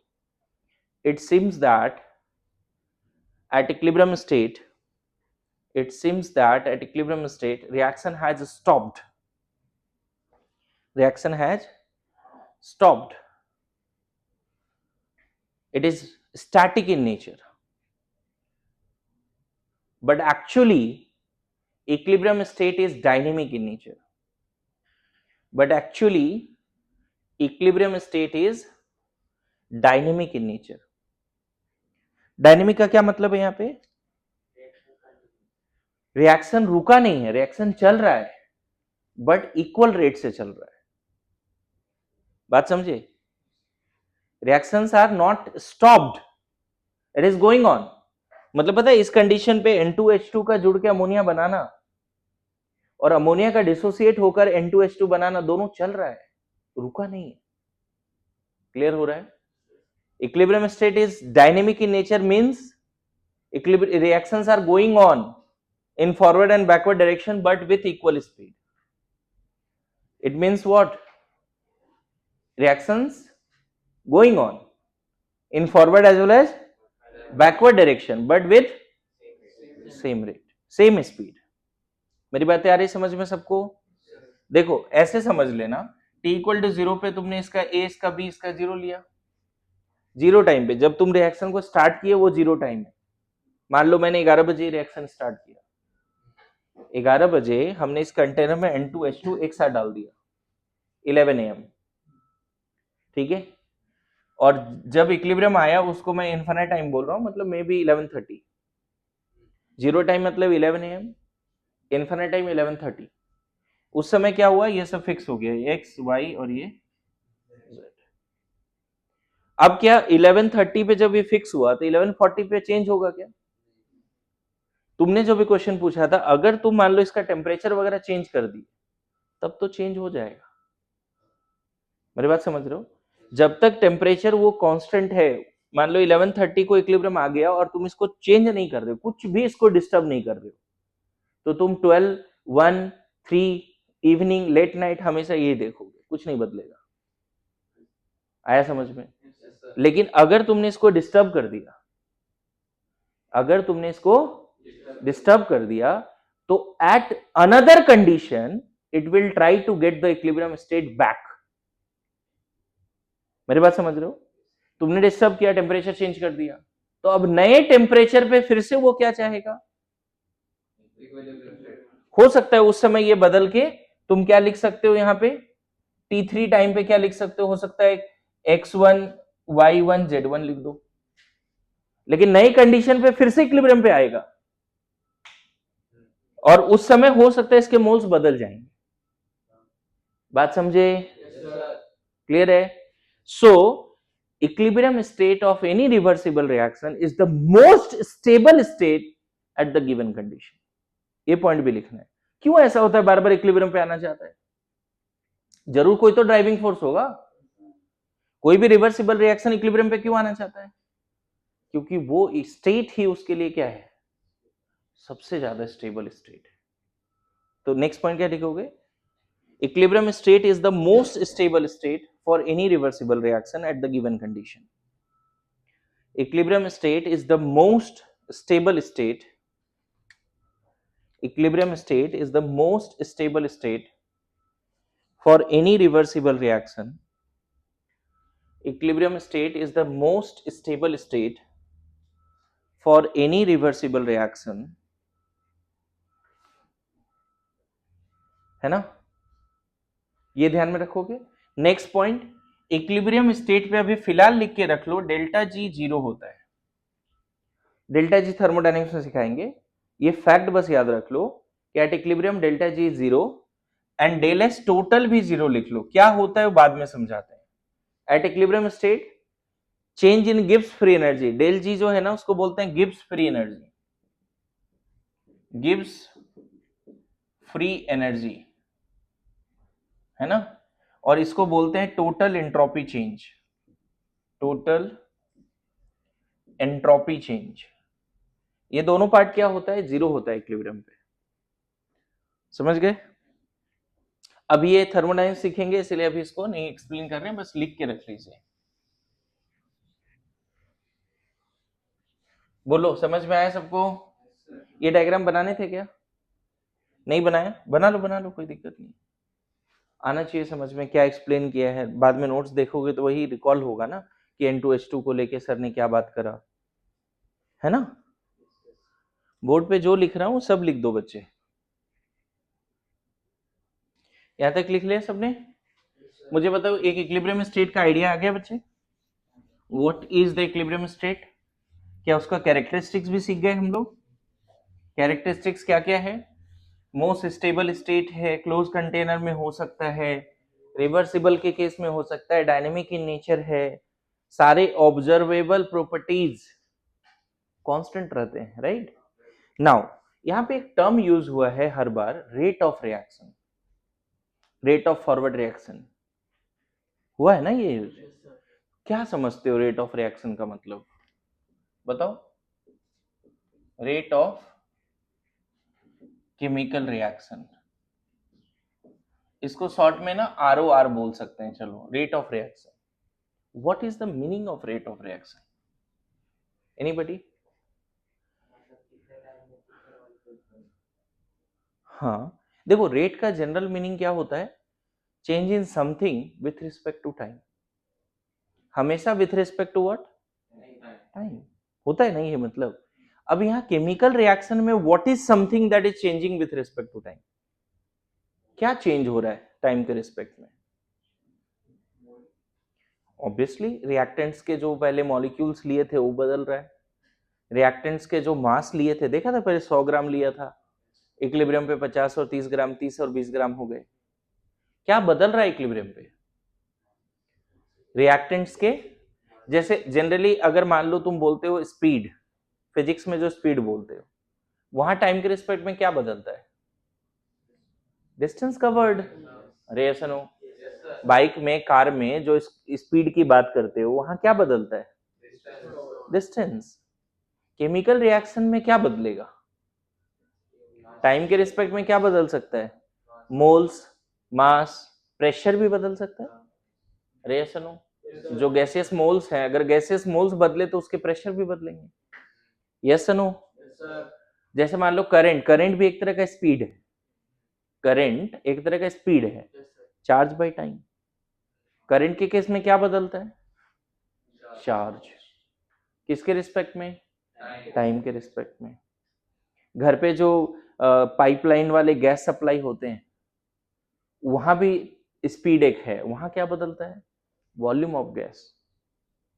It seems that at equilibrium state, it seems that at equilibrium state reaction has stopped, reaction has stopped, it is static in nature, but actually equilibrium state is dynamic in nature, but actually equilibrium state is dynamic in nature. Dynamic का क्या मतलब है, यहां पे रिएक्शन रुका नहीं है, रिएक्शन चल रहा है, बट इक्वल रेट से चल रहा है। बात समझे, reactions are not stopped, it is going on. मतलब पता है इस कंडीशन पे N2H2 का जुड़ के अमोनिया बनाना और अमोनिया का डिसोसिएट होकर N2H2 बनाना, दोनों चल रहा है, रुका नहीं है। क्लियर हो रहा है? Equilibrium state is dynamic in nature means reactions are going on in forward and backward direction but with equal speed. It means what? Reactions going on in forward as well as backward direction but with same rate, same speed. मेरी बातें आ रही समझ में सबको? देखो ऐसे समझ लेना, t इक्वल टू 0 पे तुमने इसका a, इसका b, इसका 0 लिया, जीरो टाइम पे जब तुम रिएक्शन को स्टार्ट किए वो जीरो टाइम है। मान लो मैंने 11 बजे रिएक्शन स्टार्ट किया, 11 बजे हमने इस कंटेनर में N2H2 एक साथ डाल दिया 11 AM, ठीक है। और जब इक्विलिब्रियम आया उसको मैं इनफाइनाइट टाइम बोल रहा हूं, मतलब मे बी 11:30, जीरो टाइम मतलब 11 AM, इनफाइनाइट टाइम 11:30। उस समय क्या हुआ, ये सब फिक्स हो गया, एक्स वाई और ये Z। अब क्या 11:30 पे जब ये फिक्स हुआ तो 11:40 पे चेंज होगा क्या? तुमने जो भी क्वेश्चन पूछा था, अगर तुम मान लो इसका टेम्परेचर वगैरह चेंज कर दी तब तो चेंज हो जाएगा। मेरी बात समझ रहे हो? जब तक टेम्परेचर वो कांस्टेंट है, मान लो 11:30 को इक्विलिब्रियम आ गया और तुम इसको चेंज नहीं कर रहे हो, कुछ भी इसको डिस्टर्ब नहीं कर रहे हो, तो तुम 12, 1, 3, इवनिंग, लेट नाइट हमेशा ये देखोगे, कुछ नहीं बदलेगा। आया समझ में? लेकिन अगर तुमने इसको डिस्टर्ब कर दिया, अगर तुमने इसको डिस्टर्ब कर दिया, तो at another condition it will try to get the equilibrium state back. मेरी बात समझ रहे हो? तुमने डिस्टर्ब किया, टेम्परेचर चेंज कर दिया, तो अब नए टेम्परेचर पे फिर से वो क्या चाहेगा? हो सकता है उस समय ये बदल के तुम क्या लिख सकते हो, यहां पे T3 टाइम पे क्या लिख सकते हो सकता है x1 y1 z1 लिख दो, लेकिन नई कंडीशन पे फिर से इक्विलिब्रियम पे आएगा और उस समय हो सकता है इसके मोल्स बदल जाएंगे। बात समझे? क्लियर है? So equilibrium state of any reversible reaction is the most stable state at the given condition. ये पॉइंट भी लिखना है। क्यों ऐसा होता है, बार बार इक्विलिब्रियम पे आना चाहता है? जरूर कोई तो ड्राइविंग फोर्स होगा। कोई भी रिवर्सिबल रिएक्शन इक्विलिब्रियम पे क्यों आना चाहता है? क्योंकि वो स्टेट ही उसके लिए क्या है, सबसे ज्यादा स्टेबल स्टेट है। तो नेक्स्ट पॉइंट क्या लिखोगे? Equilibrium state is the most stable state for any reversible reaction at the given condition. Equilibrium state is the most stable state, equilibrium state is the most stable state for any reversible reaction. Equilibrium state is the most stable state for any reversible reaction, है ना? ये ध्यान में रखोगे। नेक्स्ट पॉइंट, इक्विलिब्रियम स्टेट पे अभी फिलहाल लिख के रख लो डेल्टा जी 0 होता है। डेल्टा जी थर्मोडायनेमिक्स में सिखाएंगे, ये फैक्ट बस याद रख लो कि at equilibrium delta G 0 and del S total भी 0 लिख लो। क्या होता है वो बाद में समझाते हैं। At equilibrium state change in Gibbs free energy, del G जो है ना उसको बोलते हैं Gibbs free energy, Gibbs free energy, है ना? और इसको बोलते हैं total entropy change, total entropy change. ये दोनों पार्ट क्या होता है, 0 होता है इक्विलिब्रियम पे। समझ गए? अब ये थर्मोडायनेमिक्स सीखेंगे इसलिए अभी इसको नहीं एक्सप्लेन कर रहे हैं, बस लिख के रख लीजिए। बोलो समझ में आया सबको? ये डायग्राम बनाने थे क्या? नहीं बनाया? बना लो, कोई दिक्कत नहीं। आना चाहिए समझ में क्या एक्सप्लेन किया है। बाद में नोट्स देखोगे तो वही रिकॉल होगा ना कि N2H2 को लेके सर ने क्या बात करा, है ना? बोर्ड पे जो लिख रहा हूं सब लिख दो बच्चे। यहां तक लिख लिया सबने? मुझे बताओ एक इक्विलिब्रियम स्टेट का आइडिया आ गया बच्चे? What is the equilibrium state? क्या उसका कैरेक्टरिस्टिक्स भी सीख गए हम लोग? कैरेक्टरिस्टिक्स क्या क्या है? मोस्ट स्टेबल स्टेट है, क्लोज कंटेनर में हो सकता है, रिवर्सिबल के केस में हो सकता है, डायनेमिक इन नेचर है, सारे ऑब्जर्वेबल प्रॉपर्टीज कांस्टेंट रहते हैं, राइट? नाउ यहां पे एक टर्म यूज हुआ है हर बार, rate of reaction, rate of forward reaction हुआ है ना ये यूज। क्या समझते हो रेट ऑफ रिएक्शन का मतलब? बताओ। रेट ऑफ केमिकल रिएक्शन, इसको शॉर्ट में ना ROR बोल सकते हैं। चलो, rate of reaction, what is the meaning of rate of reaction? Anybody? हाँ देखो, रेट का जनरल मीनिंग क्या होता है? Change in something with respect to time. हमेशा with respect to what? Time होता है ना ये मतलब। अब यहाँ केमिकल रिएक्शन में what is something that is changing with respect to time? क्या चेंज हो रहा है टाइम के रिस्पेक्ट में? ऑब्वियसली रिएक्टेंट्स के जो पहले मॉलिक्यूल्स लिए थे वो बदल रहा है। रिएक्टेंट्स के जो मास लिए थे, देखा था पहले 100 ग्राम लिया था, इक्विलिब्रियम पे 50 और 30 ग्राम, 30 और 20 ग्राम हो गए। क्या बदल रहा है इक्विलिब्रियम पे? रिएक्टेंट्स के, जैसे जनरली अगर मान लो तुम बोलते हो स्पीड, फिजिक्स में जो स्पीड बोलते हो, वहां टाइम के रिस्पेक्ट में क्या बदलता है? Distance covered. अरे ऐसा नो, बाइक में, कार में जो स्पीड की बात करते हो वहां क्या बदलता है? डिस्टेंस। केमिकल रिएक्शन में क्या बदलेगा? टाइम के रिस्पेक्ट में क्या बदल सकता है? मोल्स, मास, प्रेशर भी बदल सकता है। अरे ऐसा नो, जो गैसियस मोल्स हैं, अगर गैसियस मोल्स बदले तो उसके प्रेशर भी बदलेंगे। Yes no? जैसे मान लो करंट, करंट भी एक तरह का स्पीड है। करंट एक तरह का स्पीड है, चार्ज बाय टाइम। करंट के केस में क्या बदलता है? चार्ज। किसके रिस्पेक्ट में? टाइम के रिस्पेक्ट में। घर पे जो पाइपलाइन वाले गैस सप्लाई होते हैं, वहां भी स्पीड एक है, वहां क्या बदलता है? Volume of gas.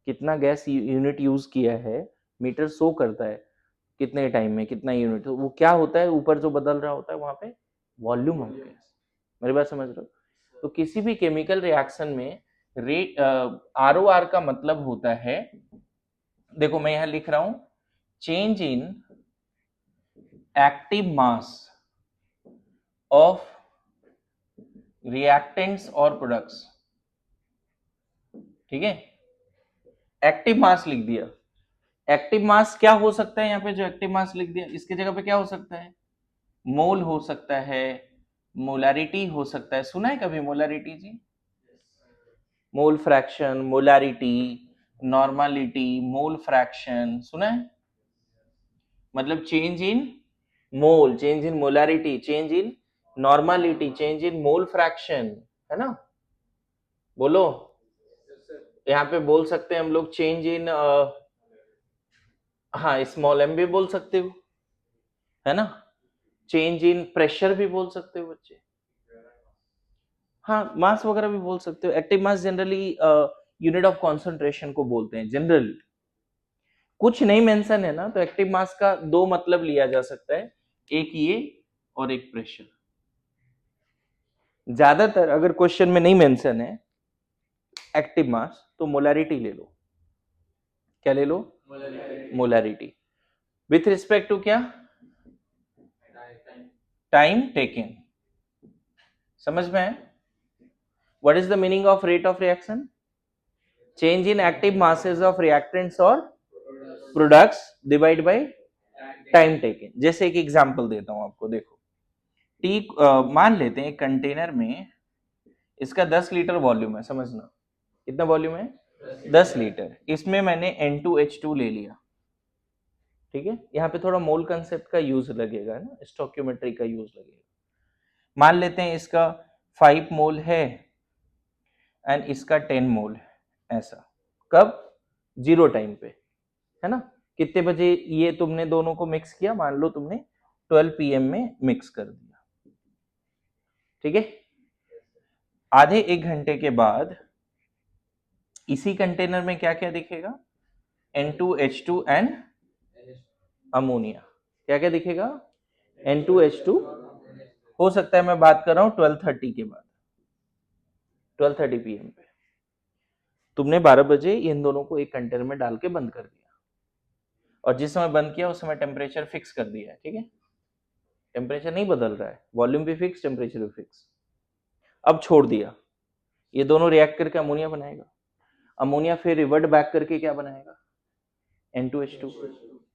कितना गैस यूनिट यूज किया है, मीटर शो करता है कितने टाइम में कितना यूनिट, वो क्या होता है ऊपर जो बदल रहा होता है वहां पे? Volume of gas. मेरी बात समझ रहे हो? तो किसी भी केमिकल रिएक्शन में रेट, ROR का मतलब होता है, देखो मैं यहां लिख रहा हूं, change in active mass of reactants और प्रोडक्ट्स। ठीक है, एक्टिव मास लिख दिया। एक्टिव मास क्या हो सकता है? यहाँ पे जो एक्टिव मास लिख दिया, इसकी जगह पे क्या हो सकता है? मोल हो सकता है, मोलारिटी हो सकता है। सुना है कभी मोलारिटी जी? Mole fraction, molarity, normality, mole fraction, सुना है? मतलब change in mole, change in molarity, change in normality, change in mole fraction, है ना? बोलो। यहाँ पे बोल सकते हैं हम लोग चेंज इन, हाँ स्मॉल एम भी बोल सकते हो, है ना? चेंज इन प्रेशर भी बोल सकते हो बच्चे, हाँ मास वगैरह भी बोल सकते हो। Active mass generally unit of concentration को बोलते हैं जनरल। कुछ नहीं मेंशन है ना, तो एक्टिव मास का दो मतलब लिया जा सकता है, एक ये और एक प्रेशर। ज्यादातर अगर क्वेश्चन में नहीं मेंशन है एक्टिव मास तो मोलारिटी ले लो। क्या ले लो? मोलारिटी। विथ रिस्पेक्ट टू क्या? Time taken. समझ में है? What is the meaning of rate of reaction? Change in active masses of reactants और products divide by time taken. जैसे एक एग्जांपल देता हूं आपको, देखो टी, मान लेते हैं एक कंटेनर में इसका 10 लीटर वॉल्यूम है, समझना कितना वॉल्यूम है? 10 लीटर। इसमें मैंने N2H2 ले लिया, ठीक है? यहाँ पे थोड़ा मोल कंसेप्ट का यूज लगेगा ना, स्टोक्योमेट्री का यूज लगेगा। मान लेते हैं इसका 5 मोल है एंड इसका 10 मोल है, ऐसा। कब? जीरो टाइम पे, है ना? कितने बजे ये तुमने दोनों को मिक्स किया? मान लो तुमने 12 PM में मिक्स कर दिया, ठीक है? आधे एक घंटे के बाद इसी कंटेनर में क्या क्या दिखेगा? N2H2 and ammonia. क्या क्या दिखेगा? N2H2। हो सकता है मैं बात कर रहा हूं 12:30 के बाद, 12:30 PM पे तुमने 12 बजे इन दोनों को एक कंटेनर में डाल के बंद कर दिया, और जिस समय बंद किया उस समय टेम्परेचर फिक्स कर दिया है, ठीक है? टेम्परेचर नहीं बदल रहा है, वॉल्यूम भी फिक्स, टेम्परेचर भी फिक्स। अब छोड़ दिया, ये दोनों रिएक्ट करके अमोनिया बनाएगा। अमोनिया फिर रिवर्ट बैक करके क्या बनाएगा? N2H2।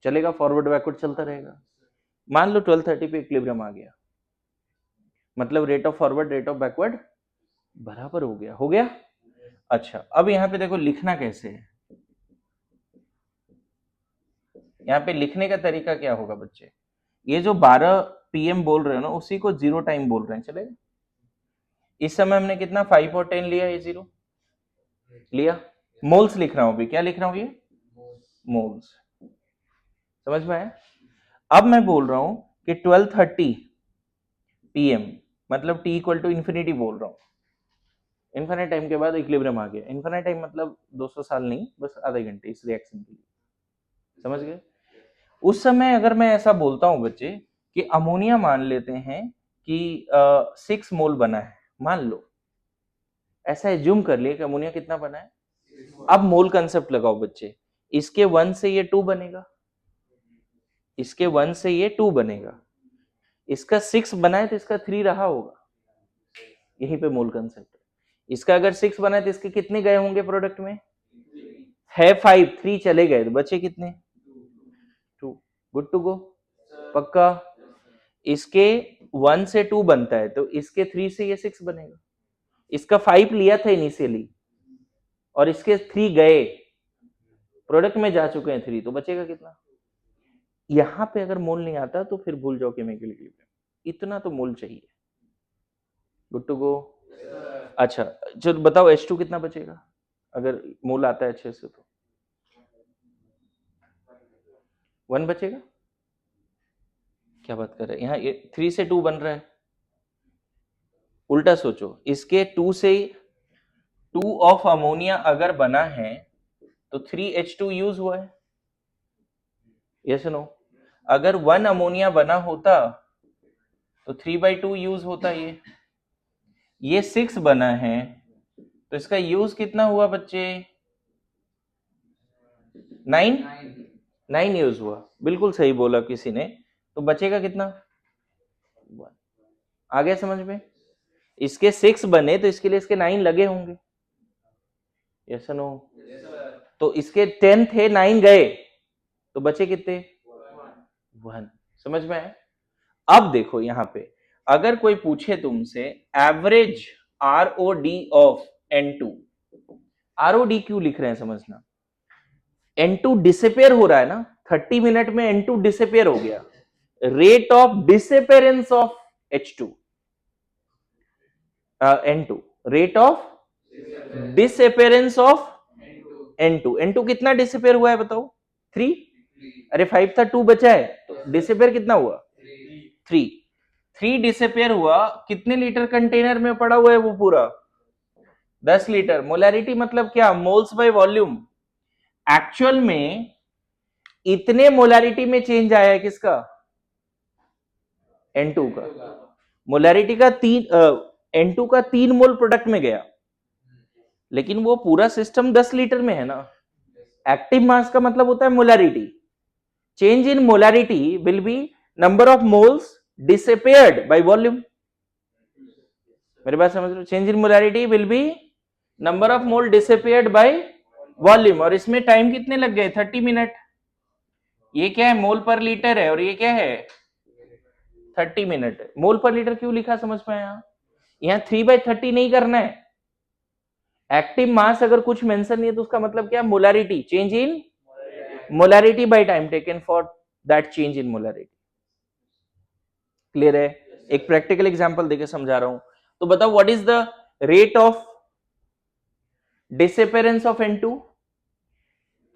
चलेगा, फॉरवर्ड बैकवर्ड चलता रहेगा। मान लो 12:30 पे इक्विलिब्रियम आ गया, मतलब rate of forward rate of backward बराबर हो गया, हो गया? अच्छा, अब यहाँ पे देखो लिखना कैसे है। यहाँ पे लिखने का तरीका क्या होगा बच्चे? ये जो 12 PM बोल रहे हो ना, उसी को जीरो टाइम बोल रहे हैं, चलेगा? इस समय हमने कितना 5 और 10 लिया, ये जीरो लिया। मोल्स लिख रहा हूं अभी, क्या लिख रहा हूं? ये मोल्स। समझ में आया? अब मैं बोल रहा हूं कि 12:30 PM, मतलब t इक्वल टू इन्फिनिटी बोल रहा हूं। इन्फिनिट टाइम के बाद इक्विलिब्रियम आ गया। इन्फिनिट टाइम मतलब 200 साल नहीं, बस आधे घंटे इस रिएक्शन के लिए। समझ गए? उस समय अगर मैं ऐसा बोलता हूं बच्चे कि अमोनिया मान लेते हैं कि 6 मोल बना है, मान लो ऐसा एज्यूम कर लिए कि अमोनिया कितना बना है। अब मोल कंसेप्ट लगाओ बच्चे, इसके 1 से ये 2 बनेगा, इसके 1 से ये 2 बनेगा, इसका 6 बना है तो इसका 3 रहा होगा, यहीं पे मोल कंसेप्ट है। इसका अगर 6 बना है तो इसके कितने गए होंगे प्रोडक्ट में, है 5, 3 चले गए तो बचे कितने, 2। गुड टू गो, पक्का। इसके 1 से 2 बनता है तो इसके 3 से ये 6 बनेगा, इसका 5 लिया था इनिशियली और इसके 3 गए, प्रोडक्ट में जा चुके हैं 3, तो बचेगा कितना। यहां पे अगर मोल नहीं आता तो फिर भूल जाओ केमिकल इक्विलिब्रियम, इतना तो मोल चाहिए। Good to go. अच्छा चलो बताओ H2 कितना बचेगा अगर मोल आता है अच्छे से, तो 1 बचेगा। क्या बात कर रहे हैं, यहाँ 3 से 2 बन रहा है, उल्टा सोचो, इसके 2 से 2 ऑफ अमोनिया अगर बना है तो 3H2 यूज हुआ है, यस नो। अगर 1 अमोनिया बना होता तो 3/2 यूज होता, ये 6 बना है तो इसका यूज कितना हुआ बच्चे, 9 यूज हुआ, बिल्कुल सही बोला किसी ने। तो बचेगा कितना, 1। आ गया समझ में, इसके 6 बने तो इसके लिए इसके 9 लगे होंगे, यस नो। तो इसके 10 थे, 9 गए तो बचे कितने, 1। समझ में आया। अब देखो यहां पे अगर कोई पूछे तुमसे average ROD of N2, ROD क्यों लिख रहे हैं समझना, N2 डिसअपियर हो रहा है ना, 30 मिनट में N2 डिसअपियर हो गया, rate of disappearance of H2 N2, rate of disappearance of N2 कितना डिसअपियर हुआ है बताओ, 3। अरे 5 था, 2 बचा है, तो डिसअपियर कितना हुआ, 3 डिसअपियर हुआ। कितने लीटर कंटेनर में पड़ा हुआ है वो पूरा, 10 लीटर। मोलैरिटी मतलब क्या, मोल्स बाय वॉल्यूम। एक्चुअल में इतने मोलैरिटी में चेंज आया है किसका, N2 का। मोलैरिटी का 3 N2 का 3 मोल प्रोडक्ट में गया, लेकिन वो पूरा सिस्टम 10 लीटर में है ना। एक्टिव मास का मतलब होता है molarity, change in molarity will be number of moles disappeared by volume. मेरे बात समझ रहे हो, change in molarity will be number of mole disappeared by volume. और इसमें टाइम कितने लग गए, 30 मिनट। ये क्या है, मोल पर लीटर है, और ये क्या है, 30 मिनट। मोल पर लीटर क्यों लिखा समझ में आया, यहाँ 3/30 नहीं करना है। एक्टिव मास अगर कुछ मेंशन नहीं है तो उसका मतलब क्या, molarity, change in molarity bye time taken for that change in molarity. Clear है। एक प्रैक्टिकल एग्जांपल देके समझा रहा हूं, तो बताओ what is the rate of disappearance of N2,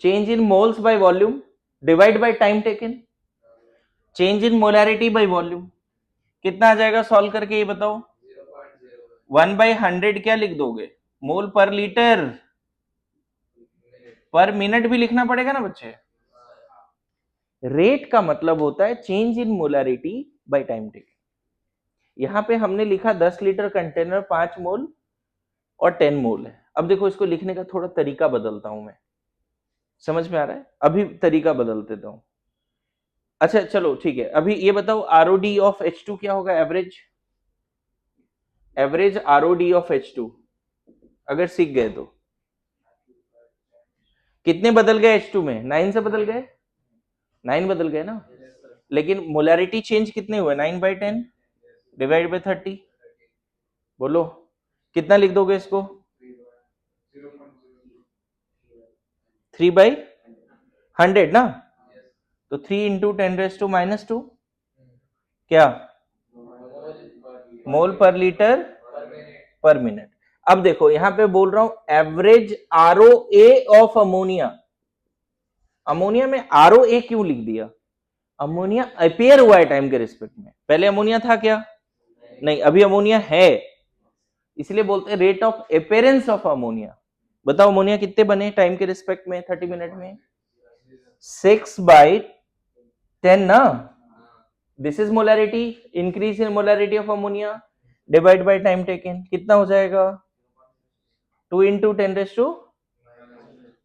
change in moles by volume divide by time taken, change in molarity by volume. कितना आ जाएगा सॉल्व करके ये बताओ, 1/100 क्या लिख दोगे, मोल पर लीटर, पर मिनट भी लिखना पड़ेगा ना बच्चे। रेट का मतलब होता है change in molarity bye time taken. यहां पे हमने लिखा 10 लीटर कंटेनर 5 मोल और 10 मोल है। अब देखो इसको लिखने का थोड़ा तरीका बदलता हूं मैं, समझ में आ रहा है, अभी तरीका बदल देता हूं। अच्छा चलो ठीक है, अभी ये बताओ ROD ऑफ H2 क्या होगा, average, average ROD of H2 अगर सीख गए तो। कितने बदल गए H2 में, 9 से बदल गए, 9 बदल गए ना। लेकिन मोलैरिटी चेंज कितने हुए, 9/10 डिवाइड बाय 30। बोलो कितना लिख दोगे इसको, 3/100 ना, तो 3 इंटू 10⁻², क्या, मोल पर लीटर पर मिनट। अब देखो यहां पे बोल रहा हूं average ROA of ammonia. Ammonia में ROA क्यों लिख दिया, अमोनिया अपियर हुआ है टाइम के रिस्पेक्ट में, पहले अमोनिया था क्या, नहीं, अभी अमोनिया है, इसलिए बोलते हैं rate of appearance of ammonia. बताओ अमोनिया कितने बने टाइम के रिस्पेक्ट में 30 मिनट में, 6/10 ना, this is molarity, increase in molarity of ammonia divide by time taken, कितना हो जाएगा 2 इंटू 10⁻,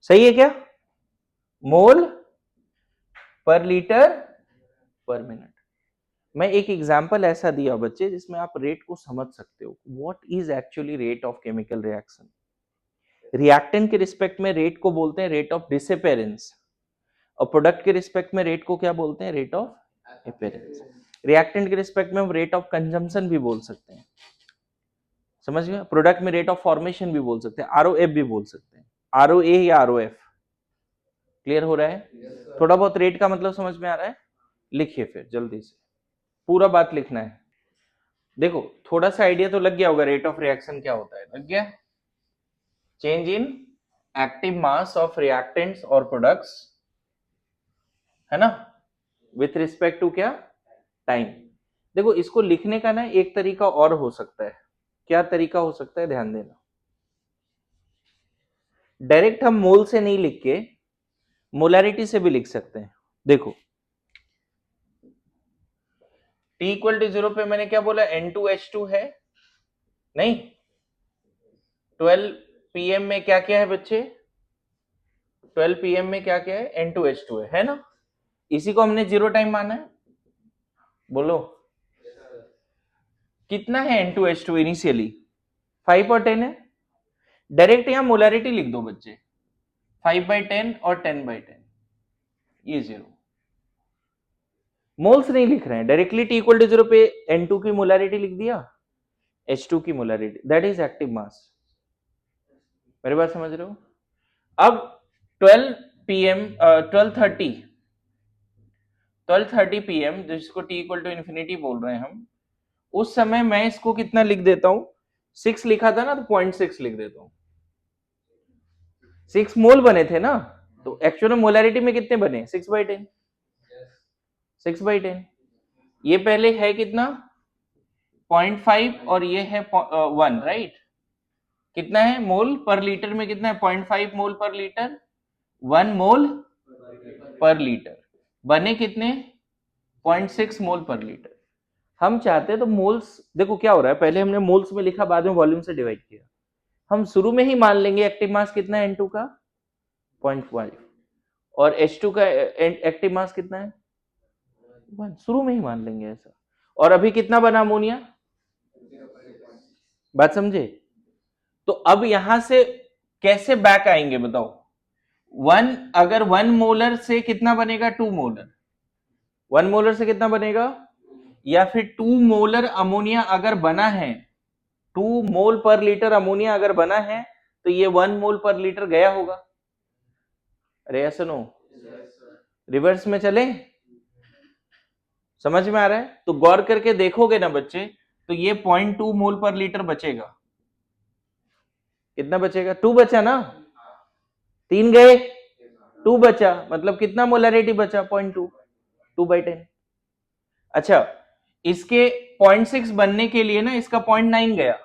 सही है क्या, मोल पर लीटर पर मिनट। मैं एक एग्जांपल ऐसा दिया बच्चे जिसमें आप रेट को समझ सकते हो, what is actually rate of chemical reaction. Reactant के रिस्पेक्ट में रेट को बोलते हैं रेट ऑफ डिसअपेरेंस, और प्रोडक्ट के रिस्पेक्ट में रेट को क्या बोलते हैं, रेट ऑफ अपेरेंस। रिएक्टेंट के रिस्पेक्ट में हम रेट ऑफ कंजम्पशन भी बोल सकते हैं, समझ गए। प्रोडक्ट में रेट ऑफ फॉर्मेशन भी बोल सकते हैं, आरओएफ भी बोल सकते हैं, आरओए या आरओएफ। क्लियर हो रहा है, थोड़ा बहुत रेट का मतलब समझ में आ रहा है। लिखिए फिर जल्दी से, पूरा बात लिखना है। देखो थोड़ा सा आइडिया तो लग गया होगा रेट ऑफ रिएक्शन क्या होता है, लग गया। Change in active mass of reactants और प्रोडक्ट्स, है ना, विथ रिस्पेक्ट टू क्या, टाइम। देखो इसको लिखने का ना एक तरीका और हो सकता है, क्या तरीका हो सकता है, ध्यान देना। डायरेक्ट हम मोल से नहीं लिख के मोलैरिटी से भी लिख सकते हैं। देखो T इक्वल टू 0 पे मैंने क्या बोला, N2H2 है, नहीं 12 PM में क्या क्या है बच्चे, 12 PM में क्या क्या है, N2H2 है ना। इसी को हमने 0 टाइम माना है, बोलो कितना है N2H2 इनिशियली 5 और 10 है। डायरेक्ट यहां मोलैरिटी लिख दो बच्चे, 5/10 और 10/10, ये 0। मोल्स नहीं लिख रहे हैं, डायरेक्टली T इक्वल टू 0 पे N2 की मोलैरिटी लिख दिया, H2 की molarity, that is active mass. मेरी बात समझ रहे हो। अब 12 PM 12:30 PM जिसको T इक्वल टू इन्फिनिटी बोल रहे हैं हम, उस समय मैं इसको कितना लिख देता हूं, 6 लिखा था ना तो 0.6 लिख देता हूं। 6 मोल बने थे ना, तो एक्चुअल मोलैरिटी में कितने बने, 6/10, 6/10। ये पहले है कितना 0.5 और ये है 1, राइट। कितना है मोल पर लीटर में, कितना है 0.5 मोल पर लीटर, 1 मोल पर लीटर, बने कितने 0.6 मोल पर लीटर। हम चाहते हैं तो मोल्स, देखो क्या हो रहा है, पहले हमने मोल्स में लिखा, बाद में वॉल्यूम से डिवाइड किया। हम शुरू में ही मान लेंगे एक्टिव मास कितना है N2 का 0.5 और H2 का एक्टिव मास कितना है 1, शुरू में ही मान लेंगे ऐसा। और अभी कितना बना अमोनिया, बात समझे। तो अब यहां से कैसे बैक आएंगे बताओ, 1 अगर 1 मोलर से कितना बनेगा 2 मोलर, 1 मोलर से कितना बनेगा, या फिर 2 मोलर अमोनिया अगर बना है, 2 मोल पर लीटर अमोनिया अगर बना है तो ये 1 मोल पर लीटर गया होगा। अरे ऐसा नो, रिवर्स में चले, समझ में आ रहा है। तो गौर करके देखोगे ना बच्चे, तो ये 0.2 मोल पर लीटर बचेगा, कितना बचेगा, 2 बचा ना, 3 गए 2 बचा, मतलब कितना मोलैरिटी बचा 0.2, 2/10। अच्छा इसके 0.6 बनने के लिए ना इसका 0.9 गया,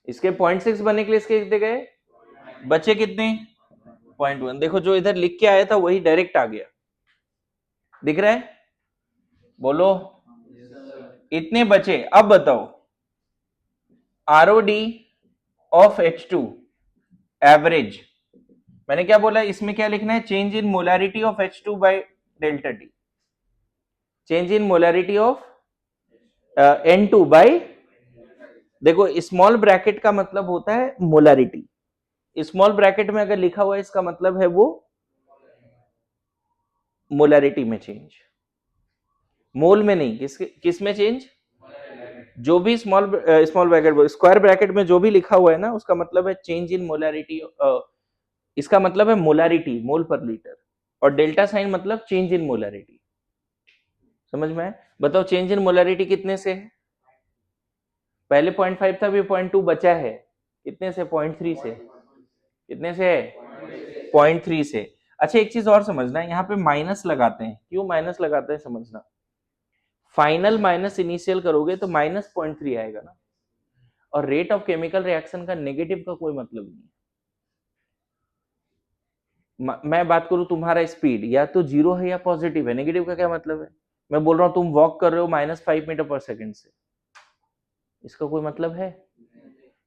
इसके 0.6 बनने के लिए इसके कितने गए, बचे कितने 0.1। देखो जो इधर लिख के आया था वही डायरेक्ट आ गया, दिख रहा है, बोलो इतने बचे। अब बताओ ROD ऑफ H2 एवरेज, मैंने क्या बोला, इसमें क्या लिखना है, change in molarity of H2 by delta T, change in molarity of N2 by, देखो स्मॉल ब्रैकेट का मतलब होता है मोलैरिटी, स्मॉल ब्रैकेट में अगर लिखा हुआ है इसका मतलब है वो मोलैरिटी में चेंज, मोल में नहीं, किस में चेंज, जो भी स्मॉल ब्रैकेट स्क्वायर ब्रैकेट में जो भी लिखा हुआ है ना उसका मतलब है चेंज इन मोलैरिटी, इसका मतलब है मोलैरिटी मोल पर लीटर, और डेल्टा साइन मतलब चेंज इन मोलैरिटी, समझ में आए। बताओ चेंज इन मोलैरिटी कितने से है, पहले 0.5 था, भी 0.2 बचा है, कितने से 0.3 से, कितने से है 0.3 से। अच्छा एक चीज और समझना, यहाँ पे माइनस लगाते हैं, क्यों माइनस लगाते हैं समझना, फाइनल माइनस इनिशियल करोगे तो -0.3 आएगा ना, और रेट ऑफ केमिकल रिएक्शन का नेगेटिव का कोई मतलब नहीं, मैं बात करूं तुम्हारा स्पीड या तो जीरो है या पॉजिटिव है, नेगेटिव का क्या मतलब है? मैं बोल रहा हूं तुम वॉक कर रहे हो -5 मीटर पर सेकेंड से, इसका कोई मतलब है?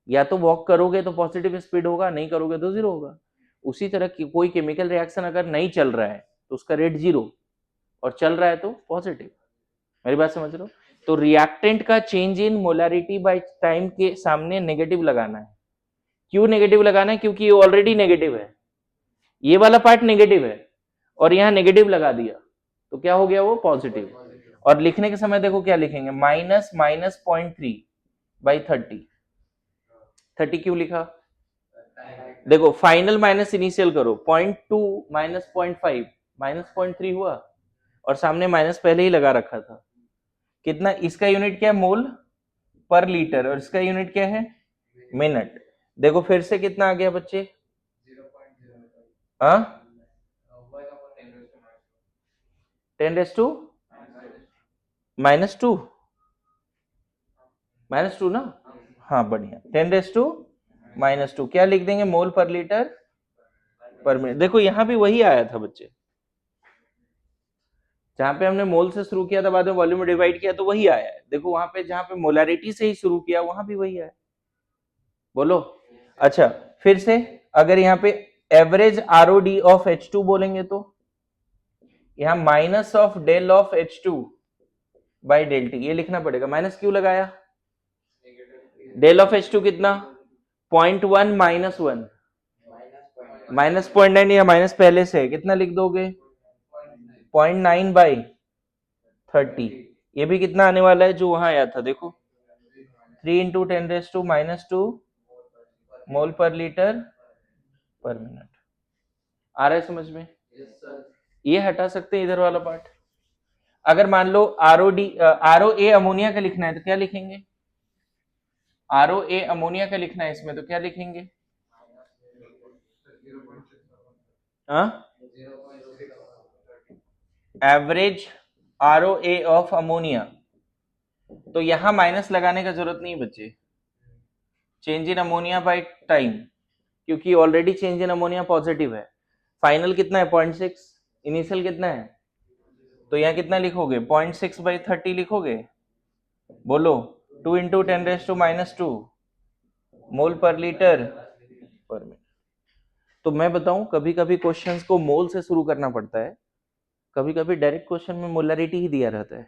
या तो वॉक करोगे तो पॉजिटिव स्पीड होगा, नहीं करोगे तो जीरो होगा। उसी तरह की कोई केमिकल रिएक्शन अगर नहीं चल रहा है तो उसका रेट जीरो, और चल रहा है तो पॉजिटिव। मेरी बात समझ रहे हो? तो रिएक्टेंट का change in molarity by time के सामने नेगेटिव लगाना है। क्यों नेगेटिव लगाना है? क्योंकि ये ऑलरेडी नेगेटिव है, ये वाला पार्ट नेगेटिव है और यहाँ नेगेटिव लगा दिया तो क्या हो गया वो पॉजिटिव। और लिखने के समय देखो क्या लिखेंगे, माइनस माइनस 0.3/30। 30 क्यों लिखा? देखो फाइनल माइनस इनिशियल करो, 0.2 माइनस 0.5 -0.3 हुआ, और सामने माइनस पहले ही लगा रखा था। कितना? इसका यूनिट क्या है? मोल पर लीटर, और इसका यूनिट क्या है? मिनट। देखो फिर से कितना आ गया बच्चे? 0.05 हाँ, 10 raised to -2 -2 ना? हाँ बढ़िया, 10⁻⁻²। क्या लिख देंगे? मोल पर लीटर पर मिनट। देखो यहां भी वही आया था बच्चे, जहां पे हमने मोल से शुरू किया था बाद में वॉल्यूम में डिवाइड किया तो वही आया है। देखो वहां पे जहां पे मोलैरिटी से ही शुरू किया वहां भी वही आया। बोलो। अच्छा, फिर से अगर यहाँ पे एवरेज ROD ऑफ H2 बोलेंगे तो यहाँ minus of del of H2 by del T, ये लिखना पड़ेगा। माइनस क्यों लगाया? डेल ऑफ H2 कितना? 0.1 -1 -0.9, या माइनस पहले से कितना लिख दोगे? 0.9/30। ये भी कितना आने वाला है जो वहां आया था? देखो 3 × 10⁻⁻² मोल पर लीटर पर मिनट। आ रहा है समझ में? ये हटा सकते हैं इधर वाला पार्ट। अगर मान लो ROA अमोनिया का लिखना है तो क्या लिखेंगे? ROA अमोनिया का लिखना है इसमें तो क्या लिखेंगे? Average ROA of ammonia. तो यहां माइनस लगाने का जरूरत नहीं बच्चे, change in ammonia by time, क्योंकि already change in ammonia positive है। फाइनल कितना है? 0.6। इनिशियल कितना है? तो यहाँ कितना लिखोगे? 0.6/30 लिखोगे। बोलो 2 × 10⁻⁻² मोल पर लीटर पर मिनट। तो मैं बताऊं, कभी कभी क्वेश्चंस को मोल से शुरू करना पड़ता है, कभी कभी डायरेक्ट क्वेश्चन में मोलैरिटी ही दिया रहता है।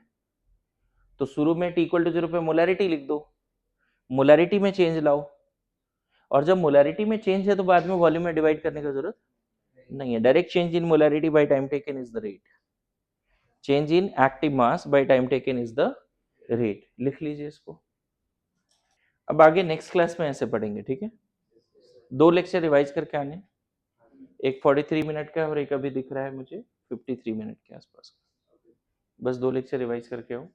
तो शुरू में T = 0 पे मोलैरिटी लिख दो, मोलैरिटी में चेंज लाओ, और जब मोलैरिटी में चेंज है तो बाद में वॉल्यूम में डिवाइड करने की जरूरत नहीं है। Direct change in molarity bye time taken is the rate, change in active mass by time taken is the rate. लिख लीजिए इसको। अब आगे नेक्स्ट क्लास में ऐसे पढ़ेंगे, ठीक है? 2 लेक्चर रिवाइज करके आने, एक 43 मिनट का और एक अभी दिख रहा है मुझे 53 मिनट के आसपास का। बस 2 लेक्चर रिवाइज करके आओ।